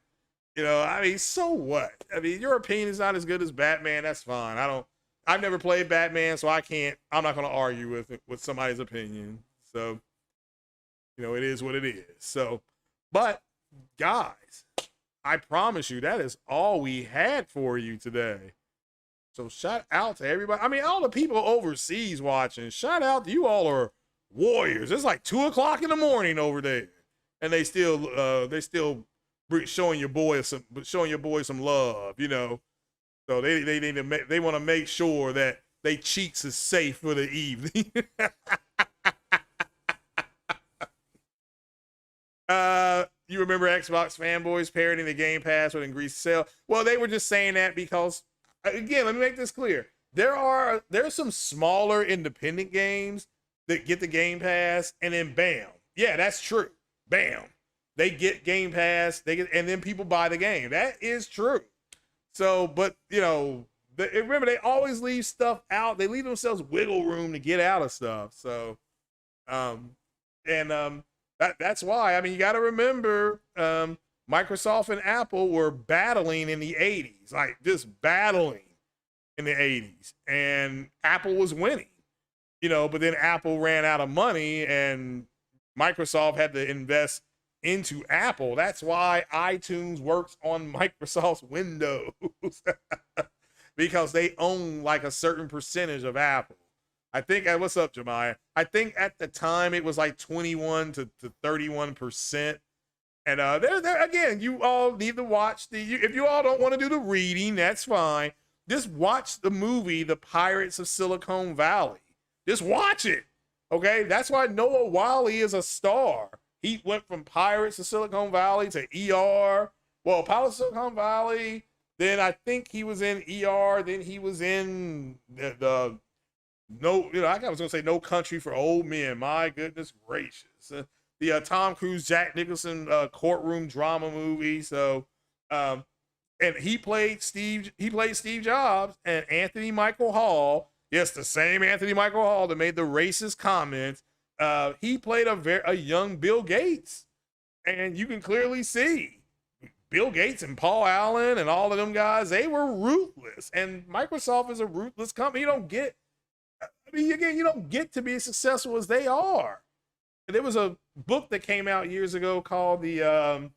I mean, so what? I mean, your opinion is not as good as Batman. That's fine. I've never played Batman, so I'm not going to argue with somebody's opinion. So, it is what it is. So, but guys, I promise you that is all we had for you today. So shout out to everybody. I mean, all the people overseas watching, shout out to you all are warriors. It's like 2:00 in the morning over there. And they still showing your boy some love, So they need to they want to make sure that they cheeks is safe for the evening. You remember Xbox fanboys parodying the Game Pass with increased sale? Well, they were just saying that because, again, let me make this clear. There's some smaller independent games that get the Game Pass, and then bam, yeah, that's true. Bam, they get Game Pass, and then people buy the game. That is true. So, but remember, they always leave stuff out. They leave themselves wiggle room to get out of stuff. So, that's why. I mean, you got to remember, Microsoft and Apple were battling in the 80s, like just battling in the 80s, and Apple was winning, but then Apple ran out of money and Microsoft had to invest into Apple. That's why iTunes works on Microsoft's Windows because they own like a certain percentage of Apple. I think, what's up, Jemiah? I think at the time it was like 21 to 31%. And there again, you all need to watch if you all don't want to do the reading, that's fine. Just watch the movie, The Pirates of Silicon Valley. Just watch it. Okay. That's why Noah Wyle is a star. He went from Pirates of Silicon Valley to ER. Well, Pirates of Silicon Valley. Then I think he was in ER. Then he was in I was going to say No Country for Old Men. My goodness gracious. The Tom Cruise, Jack Nicholson courtroom drama movie. So, and he played Steve Jobs, and Anthony Michael Hall. Yes, the same Anthony Michael Hall that made the racist comments. He played a young Bill Gates, and you can clearly see Bill Gates and Paul Allen and all of them guys. They were ruthless, and Microsoft is a ruthless company. You don't get to be as successful as they are. There was a book that came out years ago called the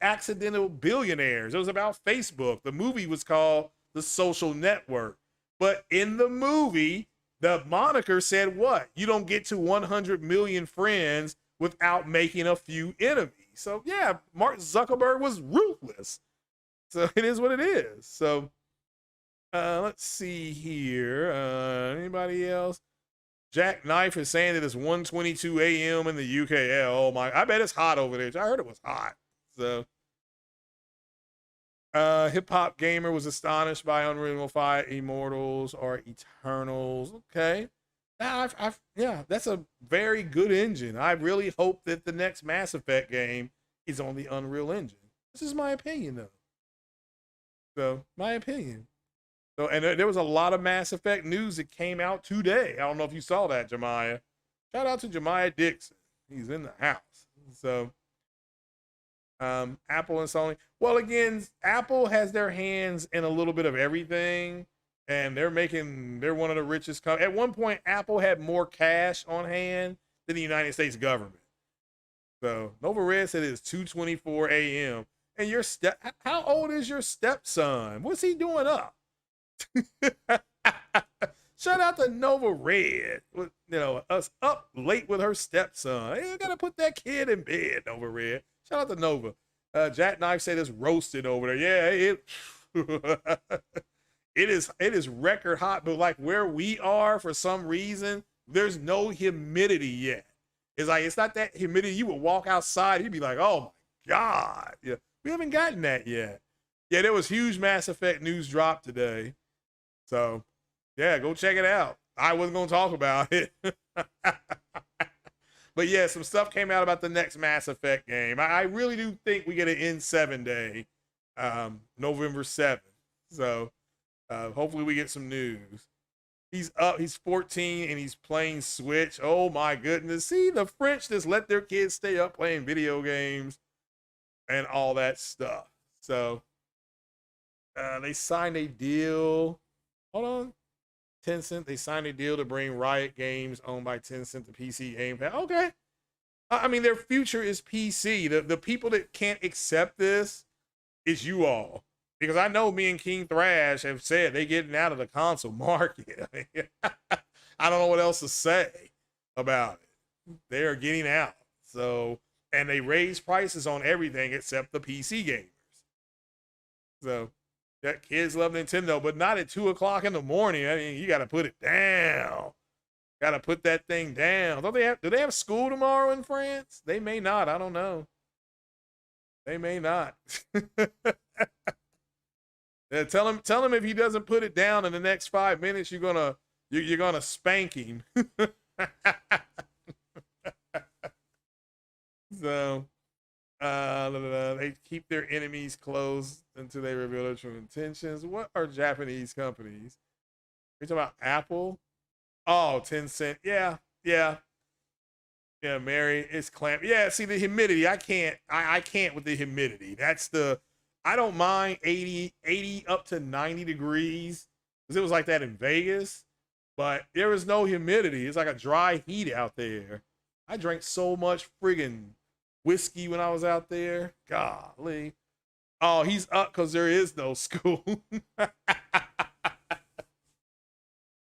Accidental Billionaires. It was about Facebook. The movie was called The Social Network. But in the movie, the moniker said what? You don't get to 100 million friends without making a few enemies. So yeah, Mark Zuckerberg was ruthless. So it is what it is. So let's see here. Anybody else? Jack Knife is saying that it's 1:22 a.m. in the UK. Yeah, oh my! I bet it's hot over there. I heard it was hot. So, Hip Hop Gamer was astonished by Unreal 5 Immortals or Eternals. Okay, yeah, that's a very good engine. I really hope that the next Mass Effect game is on the Unreal Engine. This is my opinion, though. So, my opinion. So, and there was a lot of Mass Effect news that came out today. I don't know if you saw that, Jemiah. Shout out to Jemiah Dixon. He's in the house. So, Apple and Sony. Well, again, Apple has their hands in a little bit of everything, and they're one of the richest companies. At one point, Apple had more cash on hand than the United States government. So, Nova Red said it's 2:24 a.m. And how old is your stepson? What's he doing up? Shout out to Nova Red. Us up late with her stepson. Hey, I gotta put that kid in bed, Nova Red. Shout out to Nova. Jack Knife said it's roasted over there. Yeah, it is record hot, but like where we are, for some reason, there's no humidity yet. It's like it's not that humidity. You would walk outside, you'd be like, oh my God. Yeah, we haven't gotten that yet. Yeah, there was huge Mass Effect news drop today. So, yeah, go check it out. I wasn't going to talk about it. But, yeah, some stuff came out about the next Mass Effect game. I really do think we get an N7 day, November 7th. So, hopefully we get some news. He's up. He's 14 and he's playing Switch. Oh my goodness! See, the French just let their kids stay up playing video games and all that stuff. So they signed a deal. Hold on. Tencent, they signed a deal to bring Riot Games owned by Tencent to PC Game Pass. Okay. I mean, their future is PC. The people that can't accept this is you all. Because I know me and King Thrash have said they getting out of the console market. I mean, I don't know what else to say about it. They are getting out. So, and they raise prices on everything except the PC gamers. So, that kids love Nintendo, but not at 2 o'clock in the morning. I mean, you got to put it down. Got to put that thing down. Do they have school tomorrow in France? They may not. I don't know. They may not. Yeah, tell him if he doesn't put it down in the next 5 minutes, you're gonna spank him. So they keep their enemies close until they reveal their true intentions. What are Japanese companies? You're talking about Apple? Oh, Tencent. Yeah. Mary, it's clamp. Yeah, see the humidity. I can't with the humidity. I don't mind 80 up to 90 degrees because it was like that in Vegas, but there was no humidity. It's like a dry heat out there. I drank so much friggin' whiskey when I was out there. Golly. Oh, he's up because there is no school.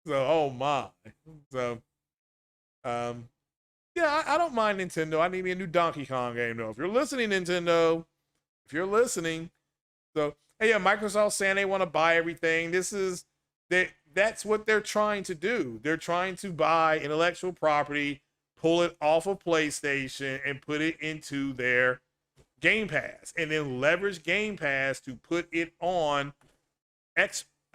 So, oh my. So, yeah, I don't mind Nintendo. I need me a new Donkey Kong game though. If you're listening, Nintendo, if you're listening. So, hey, yeah, Microsoft saying they want to buy everything. That's what they're trying to do. They're trying to buy intellectual property, pull it off of PlayStation, and put it into their Game Pass, and then leverage Game Pass to put it on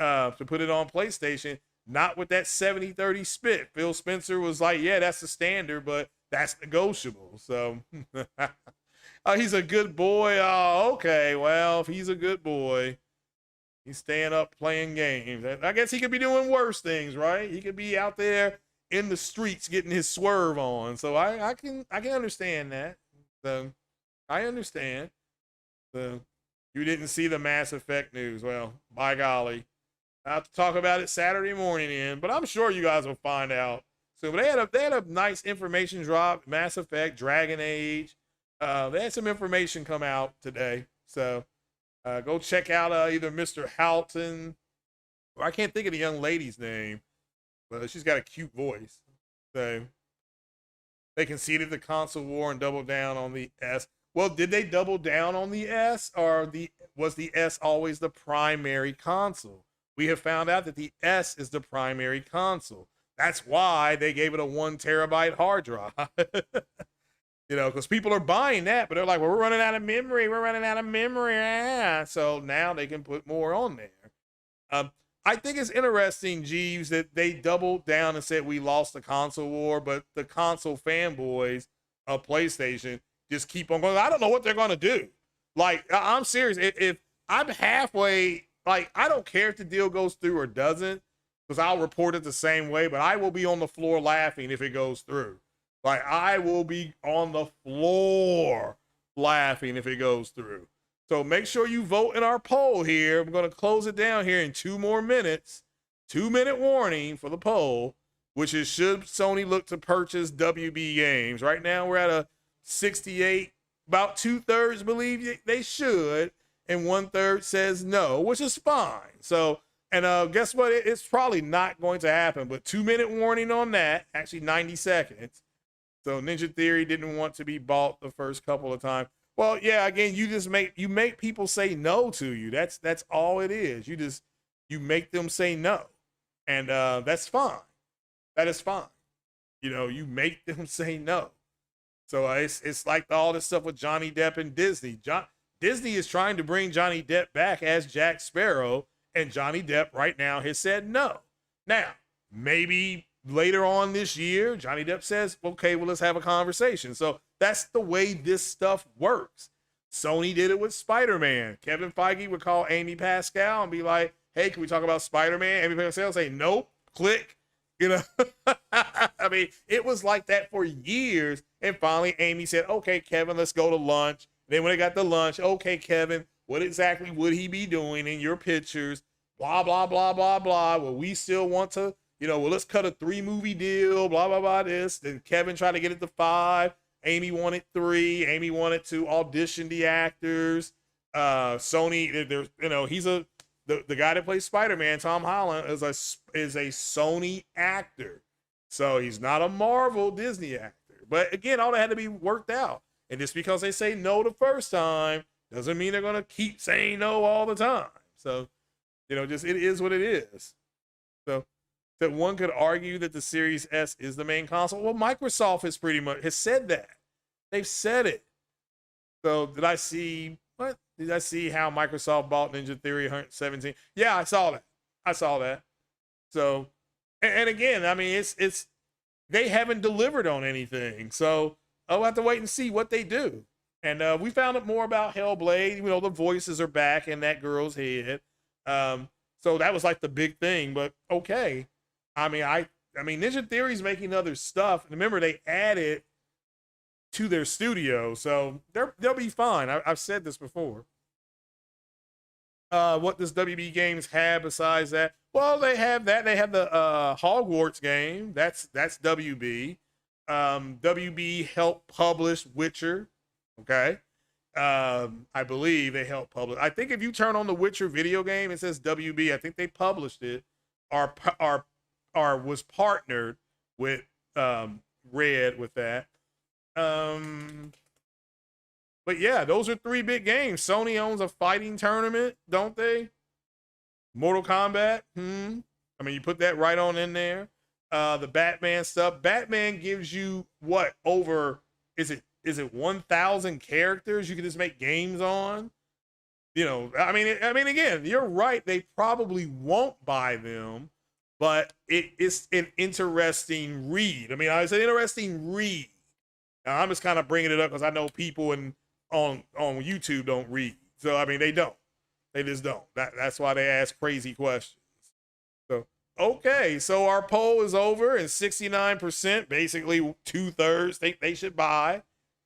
PlayStation. Not with that 70-30 split. Phil Spencer was like, yeah, that's the standard, but that's negotiable. So he's a good boy. Oh, okay. Well, if he's a good boy, he's staying up playing games. I guess he could be doing worse things, right? He could be out there in the streets getting his swerve on. So I can understand that. So I understand. So you didn't see the Mass Effect news. Well, by golly. I have to talk about it Saturday morning but I'm sure you guys will find out. So they had a nice information drop, Mass Effect, Dragon Age. They had some information come out today. So go check out either Mr. Houghton, or I can't think of the young lady's name, but she's got a cute voice. So they conceded the console war and doubled down on the S. Well, did they double down on the S, or was the S always the primary console? We have found out that the S is the primary console. That's why they gave it a 1 terabyte hard drive. Because people are buying that, but they're like, well, we're running out of memory. So now they can put more on there. I think it's interesting, Jeeves, that they doubled down and said we lost the console war, but the console fanboys of PlayStation just keep on going. I don't know what they're going to do. Like, I'm serious. If I'm halfway... Like, I don't care if the deal goes through or doesn't, because I'll report it the same way, but I will be on the floor laughing if it goes through. Like, I will be on the floor laughing if it goes through. So make sure you vote in our poll here. I'm going to close it down here in 2 more minutes. 2-minute warning for the poll, which is, should Sony look to purchase WB Games? Right now we're at a 68, about 2/3 believe they should. And 1/3 says no, which is fine. So, and guess what? It's probably not going to happen, but 2-minute warning on that, actually 90 seconds. So Ninja Theory didn't want to be bought the first couple of times. Well, yeah, again, you make people say no to you. That's all it is. You make them say no. And that's fine. That is fine. You make them say no. So it's like all this stuff with Johnny Depp and Disney. Disney is trying to bring Johnny Depp back as Jack Sparrow, and Johnny Depp right now has said no. Now, maybe later on this year, Johnny Depp says, okay, well, let's have a conversation. So that's the way this stuff works. Sony did it with Spider-Man. Kevin Feige would call Amy Pascal and be like, hey, can we talk about Spider-Man? Amy Pascal say, nope, click. You know, I mean, it was like that for years. And finally, Amy said, okay, Kevin, let's go to lunch. Then when they got to lunch, okay, Kevin, what exactly would he be doing in your pictures? Blah, blah, blah, blah, blah. Well, we still want to, well, let's cut a 3-movie deal, blah, blah, blah, this. Then Kevin tried to get it to 5. Amy wanted 3. Amy wanted to audition the actors. Sony, there's, he's the guy that plays Spider-Man, Tom Holland, is a Sony actor. So he's not a Marvel Disney actor. But again, all that had to be worked out. And just because they say no the first time doesn't mean they're going to keep saying no all the time. So, just it is what it is. So that one could argue that the Series S is the main console. Well, Microsoft has said that. They've said it. So did I see how Microsoft bought Ninja Theory 117? Yeah, I saw that. So, and again, I mean, it's they haven't delivered on anything. So I'll have to wait and see what they do. And we found out more about Hellblade. The voices are back in that girl's head. So that was like the big thing. But okay, I mean, Ninja Theory's making other stuff. Remember, they added to their studio, so they'll be fine. I've said this before. What does WB Games have besides that? Well, they have that. They have the Hogwarts game. That's WB. WB helped publish Witcher. Okay. I believe they helped publish. I think if you turn on the Witcher video game, it says WB. I think they published it. Or was partnered with Red with that. But yeah, those are 3 big games. Sony owns a fighting tournament, don't they? Mortal Kombat. I mean, you put that right on in there. The Batman stuff. Batman gives you what, over, is it 1,000 characters you can just make games on? I mean, again, you're right. They probably won't buy them, but it's an interesting read. I mean, it's an interesting read. Now, I'm just kind of bringing it up because I know people on YouTube don't read. So, I mean, they don't. They just don't. That's why they ask crazy questions. So, okay. So our poll is over and 69%, basically 2/3 think they should buy.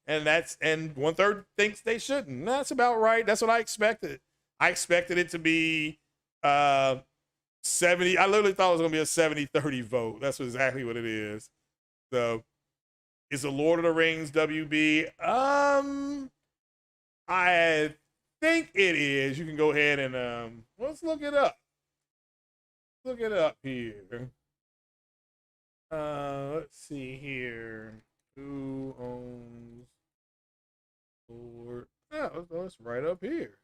And 1/3 thinks they shouldn't. That's about right. That's what I expected. I expected it to be 70. I literally thought it was going to be a 70-30 vote. That's exactly what it is. So, is the Lord of the Rings WB? I think it is. You can go ahead and let's look it up. Look it up here. Let's see here. Who owns Lord? Oh, it's right up here.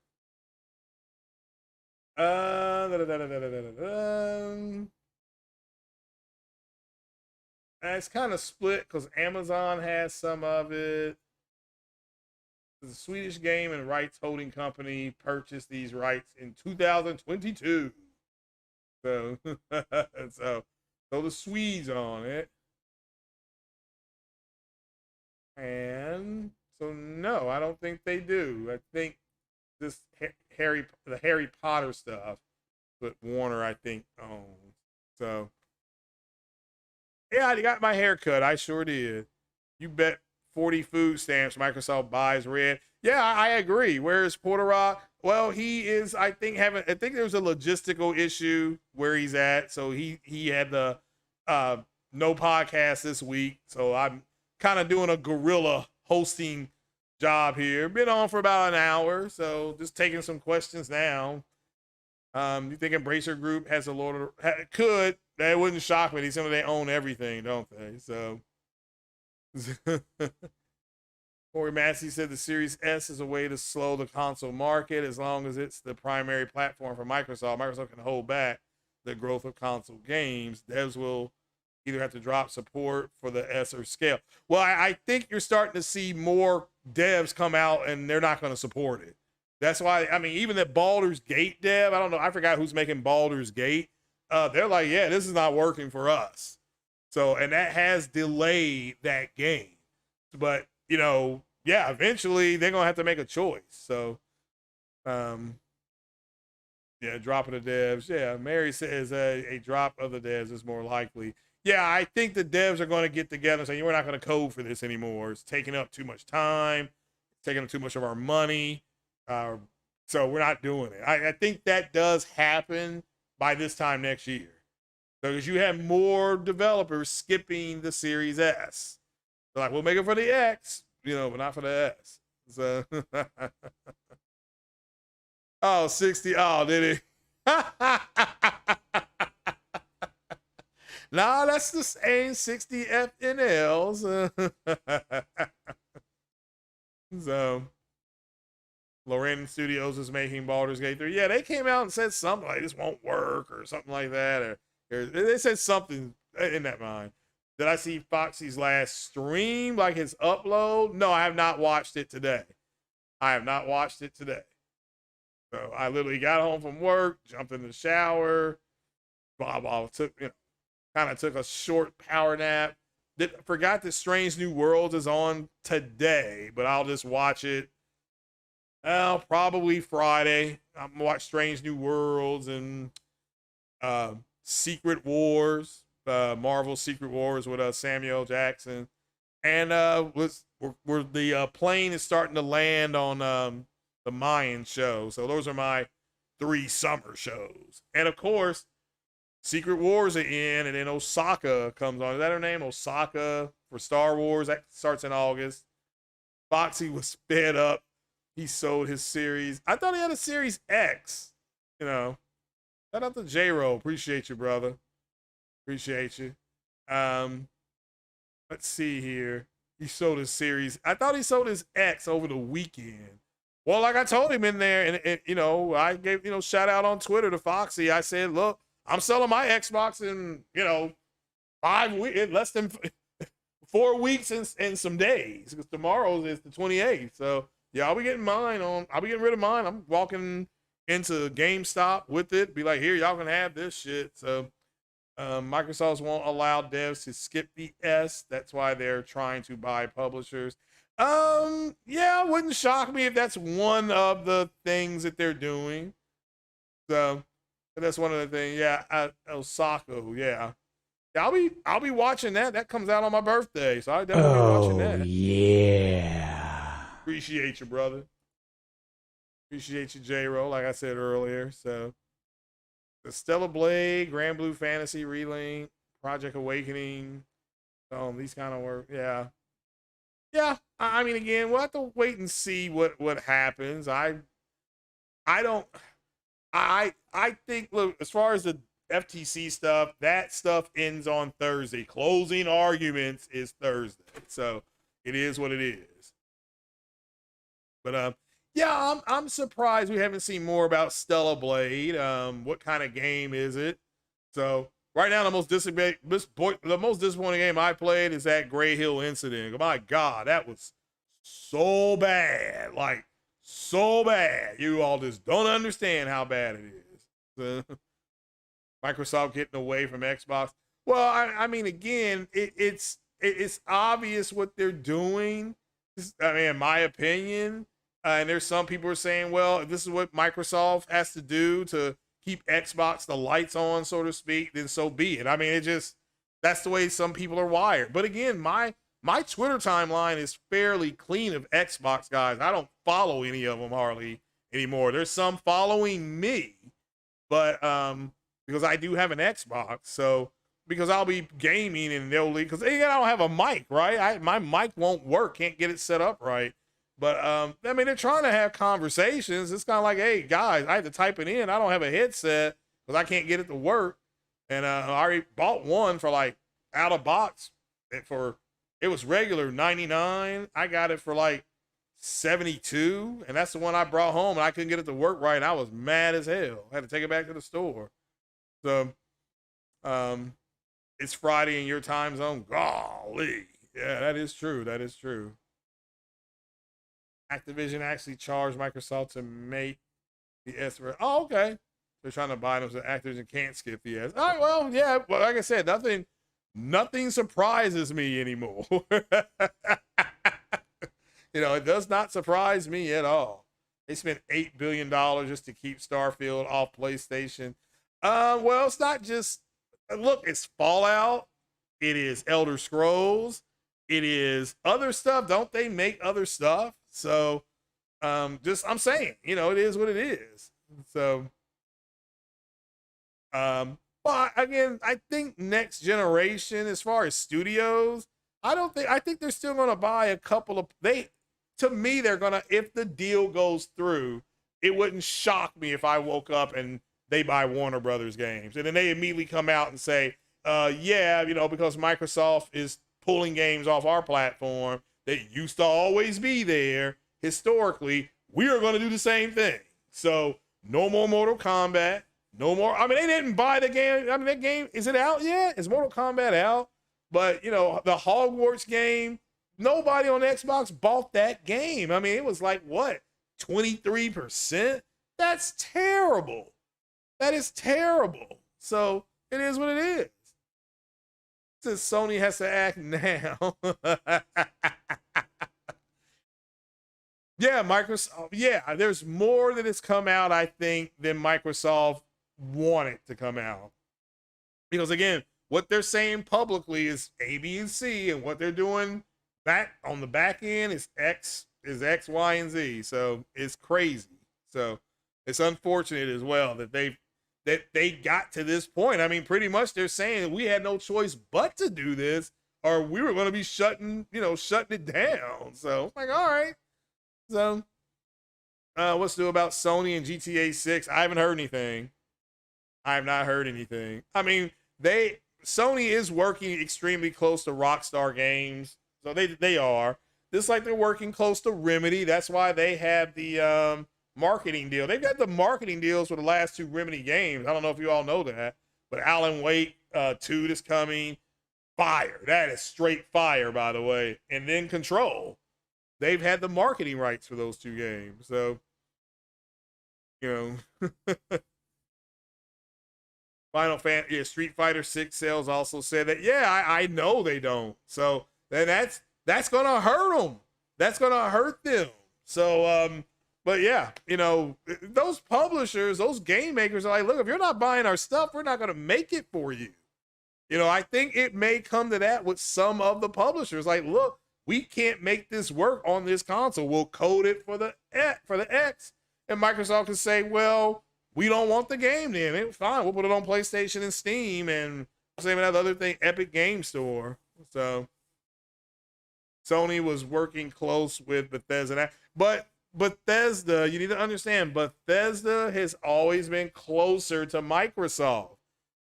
It's kind of split because Amazon has some of it. The Swedish game and rights holding company purchased these rights in 2022. So, so the Swedes on it. And so, no, I don't think they do. I think this the Harry Potter stuff, but Warner, I think, owns. So, yeah, I got my hair cut. I sure did. You bet 40 food stamps Microsoft buys Red. Yeah, I agree. Where's Porter Rock? Well, he is, I think there's a logistical issue where he's at. So he had the no podcast this week. So I'm kind of doing a guerrilla hosting job here. Been on for about an hour. So just taking some questions now. You think Embracer Group has a Lord of could. That wouldn't shock me. Some of they own everything, don't they? So Corey Massey said the Series S is a way to slow the console market as long as it's the primary platform for Microsoft. Microsoft can hold back the growth of console games. Devs will either have to drop support for the S or scale. Well, I think you're starting to see more devs come out and they're not going to support it. That's why, I mean, even that Baldur's Gate dev, I don't know, I forgot who's making Baldur's Gate. They're like, yeah, this is not working for us. So, and that has delayed that game. But, yeah, eventually they're going to have to make a choice. So, Yeah, drop of the devs. Yeah, Mary says a drop of the devs is more likely. Yeah, I think the devs are going to get together and say, we're not going to code for this anymore. It's taking up too much time, it's taking up too much of our money. So we're not doing it. I think that does happen by this time next year. So because you have more developers skipping the Series S. They're like, we'll make it for the X, but not for the S. So oh, 60. Oh, did it? Nah, that's the same 60 FNLs. So, Loren Studios is making Baldur's Gate 3. Yeah, they came out and said something like this won't work or something like that. Or they said something in that mind. Did I see Foxy's last stream, like his upload? No, I have not watched it today. I have not watched it today. So I literally got home from work, jumped in the shower, blah, blah, kind of took a short power nap. Forgot that Strange New Worlds is on today, but I'll just watch it. Probably Friday. I'm gonna watch Strange New Worlds and Secret Wars, Marvel Secret Wars with Samuel Jackson, and where the plane is starting to land on the Mayan show. So those are my 3 summer shows, and of course, Secret Wars are in, and then Osaka comes on. Is that her name? Osaka for Star Wars. That starts in August. Foxy was fed up. He sold his series. I thought he had a Series X. Shout out to J-Ro. Appreciate you, brother. Appreciate you. Let's see here. He sold his series. I thought he sold his X over the weekend. Well, like I told him in there, and I gave, shout out on Twitter to Foxy. I said, look, I'm selling my Xbox in, 5 weeks, less than 4 weeks and some days, because tomorrow is the 28th. So yeah, I'll be getting rid of mine. I'm walking into GameStop with it, be like, here, y'all can have this shit. So Microsoft won't allow devs to skip the S. That's why they're trying to buy publishers. Yeah, it wouldn't shock me if that's one of the things that they're doing. So that's one of the things. Yeah, Osaka. Yeah, I'll be watching that. That comes out on my birthday, so I definitely be watching that. Yeah. Appreciate you, brother. Appreciate you, J-Ro. Like I said earlier. So the Stellar Blade, Grand Blue Fantasy Relink, Project Awakening. These kind of work. Yeah. I mean, again, we'll have to wait and see what happens. I think, look, as far as the FTC stuff, that stuff ends on Thursday. Closing arguments is Thursday. So it is what it is. But yeah, I'm surprised we haven't seen more about Stellar Blade. What kind of game is it? So right now, the most disappointing game I played is that Gray Hill incident. My God, that was so bad. Like, so bad. You all just don't understand how bad it is. Microsoft getting away from Xbox. Well, I mean, again, it's obvious what they're doing. I mean, in my opinion, and there's some people are saying, well, if this is what Microsoft has to do to keep Xbox the lights on, so to speak, then so be it. I mean, that's the way some people are wired. But again, my Twitter timeline is fairly clean of Xbox guys. I don't follow any of them hardly anymore. There's some following me, but because I do have an Xbox, so because I'll be gaming and they'll leave because I don't have a mic, right? My mic won't work, can't get it set up right. But I mean, they're trying to have conversations. It's kind of like, hey guys, I have to type it in. I don't have a headset because I can't get it to work. And I already bought one for like out of box it was regular 99. I got it for like 72, and that's the one I brought home, and I couldn't get it to work right. And I was mad as hell. I had to take it back to the store. So, it's Friday in your time zone. Golly, yeah, that is true. That is true. Activision actually charged Microsoft to make the S. Oh, okay. They're trying to buy them so Activision can't skip the S. All right, well, yeah. Well, like I said, nothing surprises me anymore. It does not surprise me at all. They spent $8 billion just to keep Starfield off PlayStation. Well, it's not just look, it's Fallout, it is Elder Scrolls, it is other stuff. Don't they make other stuff? So just I'm saying, you know, it is what it is. So but again, I think next generation, as far as studios, I think they're still gonna buy a couple of to me, they're gonna, if the deal goes through, it wouldn't shock me if I woke up and they buy Warner Brothers games. And then they immediately come out and say, yeah, you know, because Microsoft is pulling games off our platform that used to always be there historically, we are going to do the same thing. So no more Mortal Kombat, no more. I mean, they didn't buy the game. I mean, that game, is it out yet? Is Mortal Kombat out? But, you know, the Hogwarts game, nobody on Xbox bought that game. I mean, it was like, what, 23%? That's terrible. That is terrible. So it is what it is. Since Sony has to act now. Yeah, Microsoft. Yeah, there's more that has come out, I think, than Microsoft wanted to come out. Because again, what they're saying publicly is A, B, and C, and what they're doing back on the back end is X, Y, and Z. So it's crazy. So it's unfortunate as well that they got to this point. I mean, pretty much they're saying that we had no choice but to do this, or we were going to be shutting it down. So it's like, all right. So what's new about Sony and GTA 6? I haven't heard anything. I have not heard anything. I mean, Sony is working extremely close to Rockstar Games. So they are. Just like they're working close to Remedy. That's why they have the marketing deal. They've got the marketing deals for the last two Remedy games. I don't know if you all know that, but Alan Wake 2 is coming. Fire. That is straight fire, by the way. And then Control. They've had the marketing rights for those two games. So, you know. Final Fantasy, yeah, Street Fighter 6 sales also said that, yeah, I know they don't. So then that's going to hurt them. That's going to hurt them. So, but yeah, you know, those publishers, those game makers are like, look, if you're not buying our stuff, we're not going to make it for you. You know, I think it may come to that with some of the publishers. Like, look, we can't make this work on this console. We'll code it for the X. And Microsoft can say, well, we don't want the game then. It's fine. We'll put it on PlayStation and Steam and same with that other thing, Epic Game Store. So Sony was working close with Bethesda. But Bethesda, you need to understand, Bethesda has always been closer to Microsoft.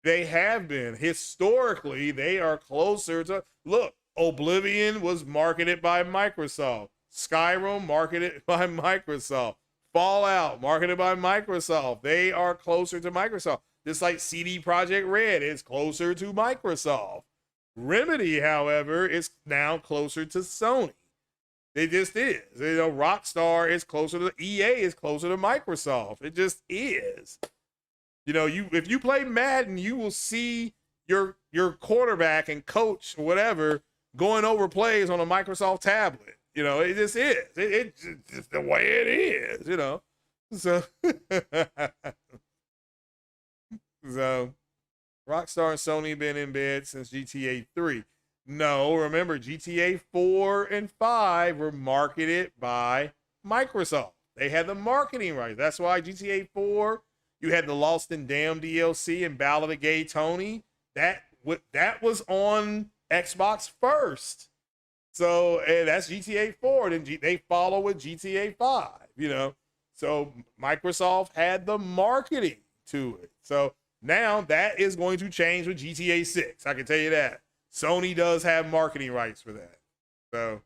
They have been. Historically, they are closer to, look, Oblivion was marketed by Microsoft. Skyrim marketed by Microsoft. Fallout marketed by Microsoft. They are closer to Microsoft. Just like CD Projekt Red is closer to Microsoft. Remedy, however, is now closer to Sony. It just is. You know, Rockstar is closer to EA is closer to Microsoft. It just is. You know, if you play Madden, you will see your quarterback and coach or whatever going over plays on a Microsoft tablet. You know, it just is. It's just the way it is, you know. So, so Rockstar and Sony been in bed since GTA 3. No, remember, GTA 4 and 5 were marketed by Microsoft. They had the marketing rights. That's why GTA 4, you had the Lost and Damned DLC and Ballad of Gay Tony. That was on Xbox first. So that's GTA 4. Then they follow with GTA 5, you know. So Microsoft had the marketing to it. So now that is going to change with GTA 6. I can tell you that. Sony does have marketing rights for that. So,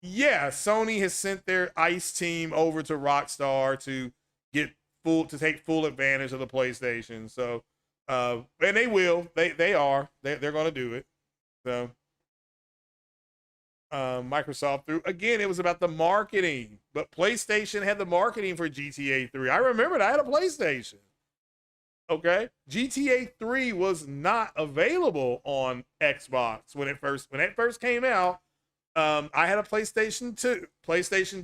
yeah, Sony has sent their ICE team over to Rockstar to take full advantage of the PlayStation. So, and they will. They're going to do it. So, Microsoft threw again. It was about the marketing, but PlayStation had the marketing for GTA 3. I remember that. I had a PlayStation. Okay, GTA 3 was not available on Xbox when it first came out. I had a PlayStation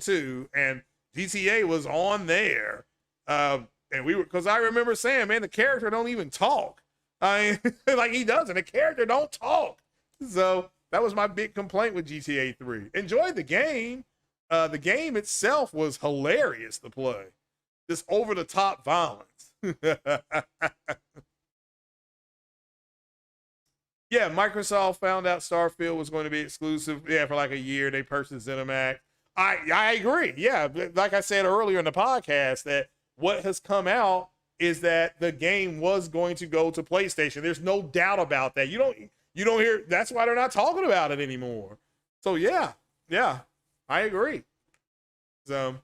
2, and GTA was on there. And we were, because I remember saying, man, the character don't even talk. I mean, like he doesn't. The character don't talk. So that was my big complaint with GTA 3. Enjoyed the game. The game itself was hilarious to play. Just over the top violence. Yeah, Microsoft found out Starfield was going to be exclusive. Yeah, for like a year. They purchased ZeniMax. I agree. Yeah, like I said earlier in the podcast, that what has come out is that the game was going to go to PlayStation. There's no doubt about that. You don't hear. That's why they're not talking about it anymore. So yeah, I agree. So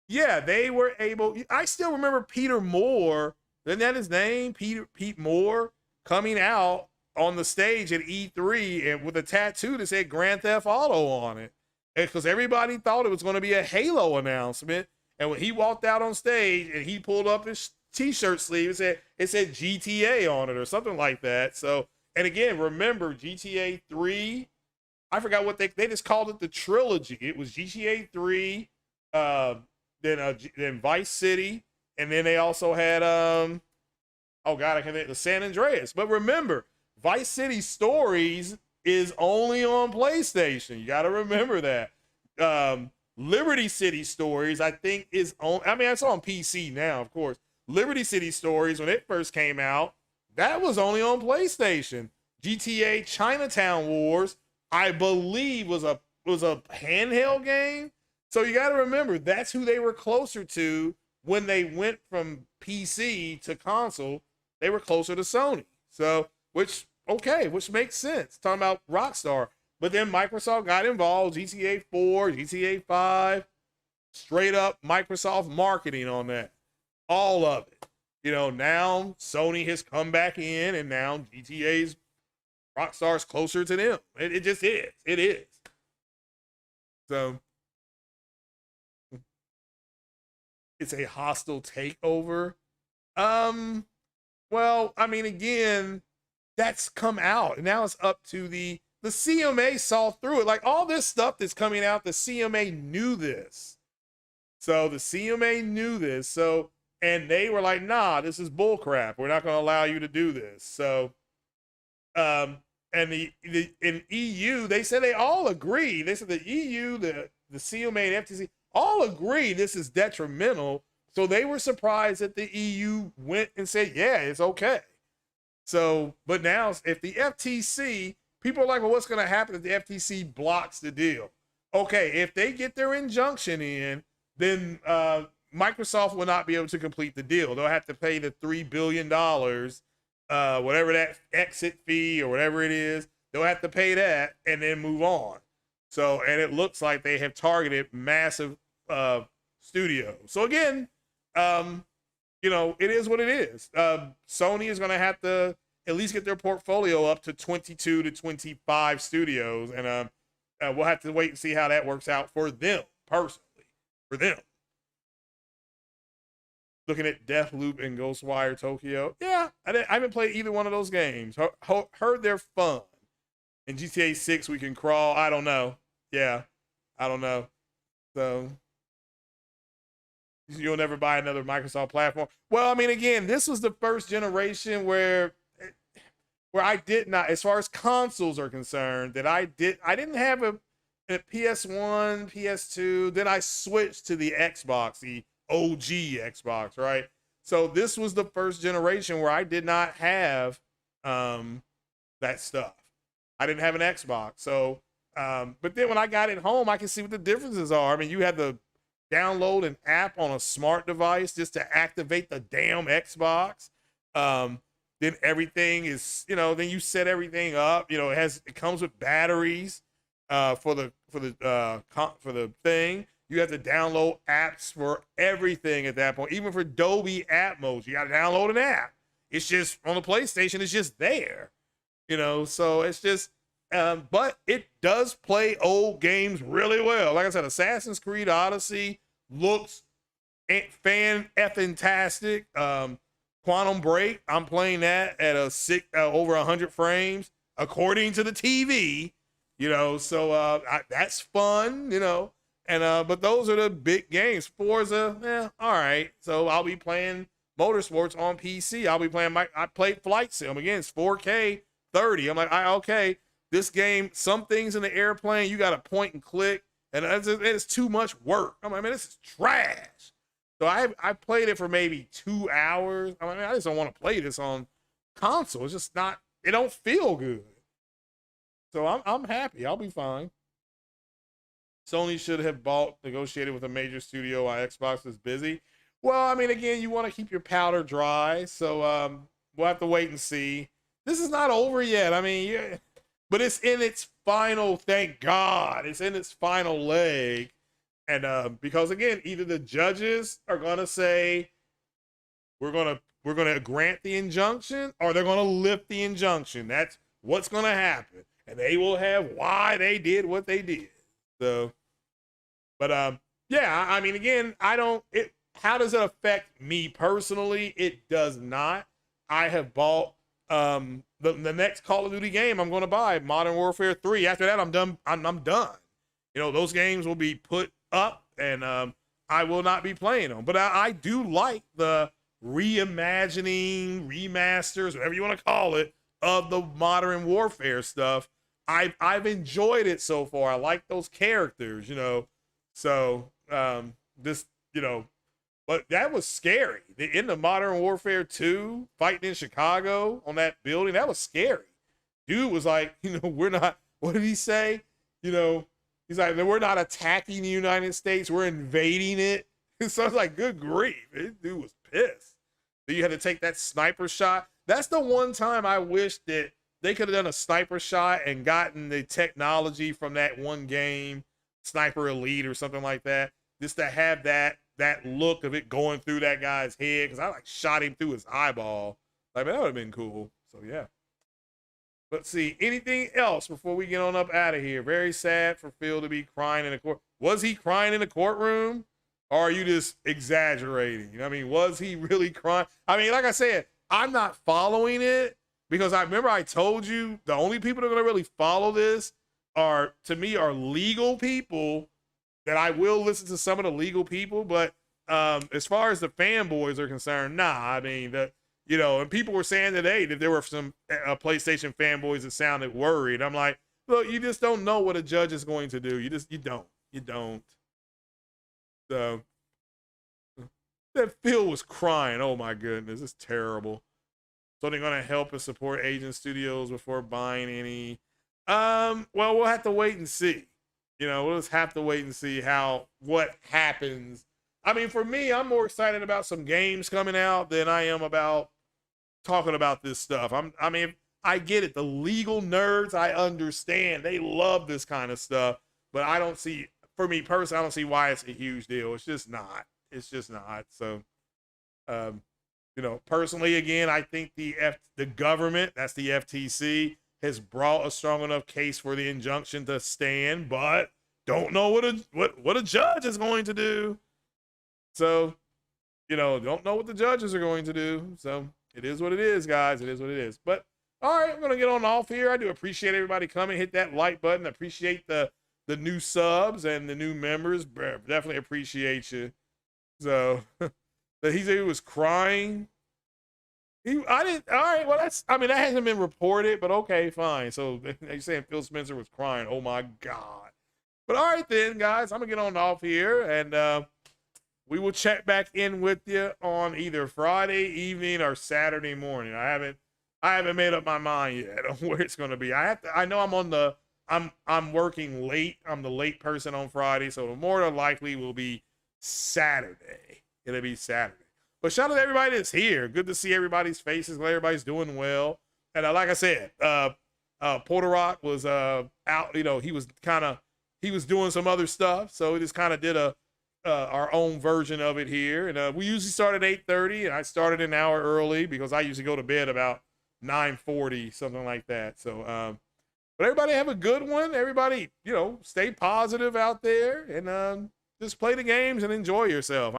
yeah, they were able. I still remember Peter Moore. Isn't that his name? Pete Moore coming out on the stage at E3 and with a tattoo that said Grand Theft Auto on it, because everybody thought it was going to be a Halo announcement. And when he walked out on stage and he pulled up his t-shirt sleeve, it said GTA on it or something like that. So, and again, remember GTA 3, I forgot what they just called it, the trilogy. It was GTA 3, then Vice City, and then they also had oh god, I can't think, the San Andreas. But remember, Vice City Stories is only on PlayStation. You got to remember that. Liberty City Stories, I think, is on. I mean, it's on PC now, of course. Liberty City Stories, when it first came out, that was only on PlayStation. GTA Chinatown Wars, I believe, was a handheld game. So you got to remember, that's who they were closer to when they went from PC to console. They were closer to Sony. So, which makes sense. Talking about Rockstar. But then Microsoft got involved, GTA 4, GTA 5, straight up Microsoft marketing on that. All of it. You know, now Sony has come back in, and now GTA's Rockstar's closer to them. It just is. It is. So it's a hostile takeover. Well, I mean, again, that's come out. And now it's up to the CMA saw through it. Like all this stuff that's coming out, the CMA knew this. So the CMA knew this. So, and they were like, nah, this is bullcrap. We're not going to allow you to do this. So, and in EU, they said they all agree. They said the EU, the CMA and FTC all agree this is detrimental. So they were surprised that the EU went and said, yeah, it's okay. So, but now if the FTC, people are like, well, what's going to happen if the FTC blocks the deal? Okay, if they get their injunction in, then Microsoft will not be able to complete the deal. They'll have to pay the $3 billion, whatever that exit fee or whatever it is. They'll have to pay that and then move on. So, and it looks like they have targeted massive studios. So again, you know, it is what it is. Sony is going to have to at least get their portfolio up to 22 to 25 studios. And we'll have to wait and see how that works out for them personally, for them. Looking at Deathloop and Ghostwire Tokyo. Yeah, I haven't played either one of those games. Heard they're fun. In GTA 6, we can crawl. I don't know. Yeah, I don't know. So you'll never buy another Microsoft platform. Well, I mean, again, this was the first generation where I did not, as far as consoles are concerned, that I didn't have a PS1, PS2. Then I switched to the Xbox, the OG Xbox, right? So this was the first generation where I did not have that stuff. I didn't have an Xbox. So, but then when I got it home, I can see what the differences are. I mean, you had to download an app on a smart device just to activate the damn Xbox. Then everything is, you know, then you set everything up. You know, it comes with batteries for the thing. You have to download apps for everything at that point, even for Dolby Atmos. You got to download an app. It's just on the PlayStation. It's just there, you know. So it's just, but it does play old games really well. Like I said, Assassin's Creed Odyssey looks fan-effing-tastic. Quantum Break, I'm playing that at over 100 frames, according to the TV. you know, so that's fun, you know. And but those are the big games. Forza, all right. So I'll be playing Motorsports on PC. I'll be playing I played Flight Sim again. It's 4K 30. I'm like, okay, this game. Some things in the airplane you got to point and click, and it's too much work. I'm like, man, this is trash. So I played it for maybe 2 hours. I mean, I just don't want to play this on console. It's just not. It don't feel good. So I'm happy. I'll be fine. Sony should have negotiated with a major studio while Xbox was busy. Well, I mean, again, you want to keep your powder dry, so we'll have to wait and see. This is not over yet. I mean, yeah, but it's in its final. Thank God, it's in its final leg, and because again, either the judges are gonna say we're gonna grant the injunction, or they're gonna lift the injunction. That's what's gonna happen, and they will have why they did what they did. So, but yeah, I mean, again, how does it affect me personally? It does not. I have bought the next Call of Duty game I'm going to buy, Modern Warfare 3. After that, I'm done. I'm done. You know, those games will be put up, and I will not be playing them. But I do like the reimagining, remasters, whatever you want to call it, of the Modern Warfare stuff. I've enjoyed it so far. I like those characters, you know. So this, you know, but that was scary. In the Modern Warfare 2, fighting in Chicago on that building, that was scary. Dude was like, you know, we're not. What did he say? You know, he's like, we're not attacking the United States. We're invading it. So I was like, good grief. This dude was pissed. So you had to take that sniper shot. That's the one time I wish that they could have done a sniper shot and gotten the technology from that one game, Sniper Elite or something like that, just to have that look of it going through that guy's head, because I like shot him through his eyeball. Like, man, that would have been cool. So yeah. Let's see, anything else before we get on up out of here? Very sad for Phil to be crying in the court. Was he crying in the courtroom, or are you just exaggerating? I mean, was he really crying? I mean, like I said, I'm not following it, because I remember I told you the only people that are going to really follow this are legal people, that I will listen to some of the legal people. But as far as the fanboys are concerned, nah, I mean, you know, and people were saying today that there were some PlayStation fanboys that sounded worried. I'm like, look, you just don't know what a judge is going to do. You don't. So that Phil was crying. Oh my goodness, it's terrible. So they're going to help and support Asian studios before buying any. Well, we'll have to wait and see. You know, we'll just have to wait and see what happens. I mean, for me, I'm more excited about some games coming out than I am about talking about this stuff. I mean, I get it. The legal nerds, I understand. They love this kind of stuff. But for me personally, I don't see why it's a huge deal. It's just not. So, you know, personally, again, I think the government, that's the FTC, has brought a strong enough case for the injunction to stand, but don't know what a judge is going to do. So, you know, don't know what the judges are going to do. So it is what it is, guys. It is what it is. But all right, I'm gonna get on off here. I do appreciate everybody coming. Hit that like button. Appreciate the new subs and the new members. Definitely appreciate you. So that he was crying. I didn't. All right. Well, that hasn't been reported, but okay, fine. So they're saying Phil Spencer was crying. Oh my God. But all right then, guys, I'm gonna get on off here, and we will check back in with you on either Friday evening or Saturday morning. I haven't made up my mind yet on where it's gonna be. I know I'm working late. I'm the late person on Friday, so more than likely will be Saturday. It'll be Saturday. But shout out to everybody that's here. Good to see everybody's faces. Glad everybody's doing well. And like I said, Porter Rock was out. You know, he was doing some other stuff, so we just kind of did our own version of it here. And we usually start at 8:30, and I started an hour early because I usually go to bed about 9:40, something like that. So, but everybody have a good one. Everybody, you know, stay positive out there, and just play the games and enjoy yourself.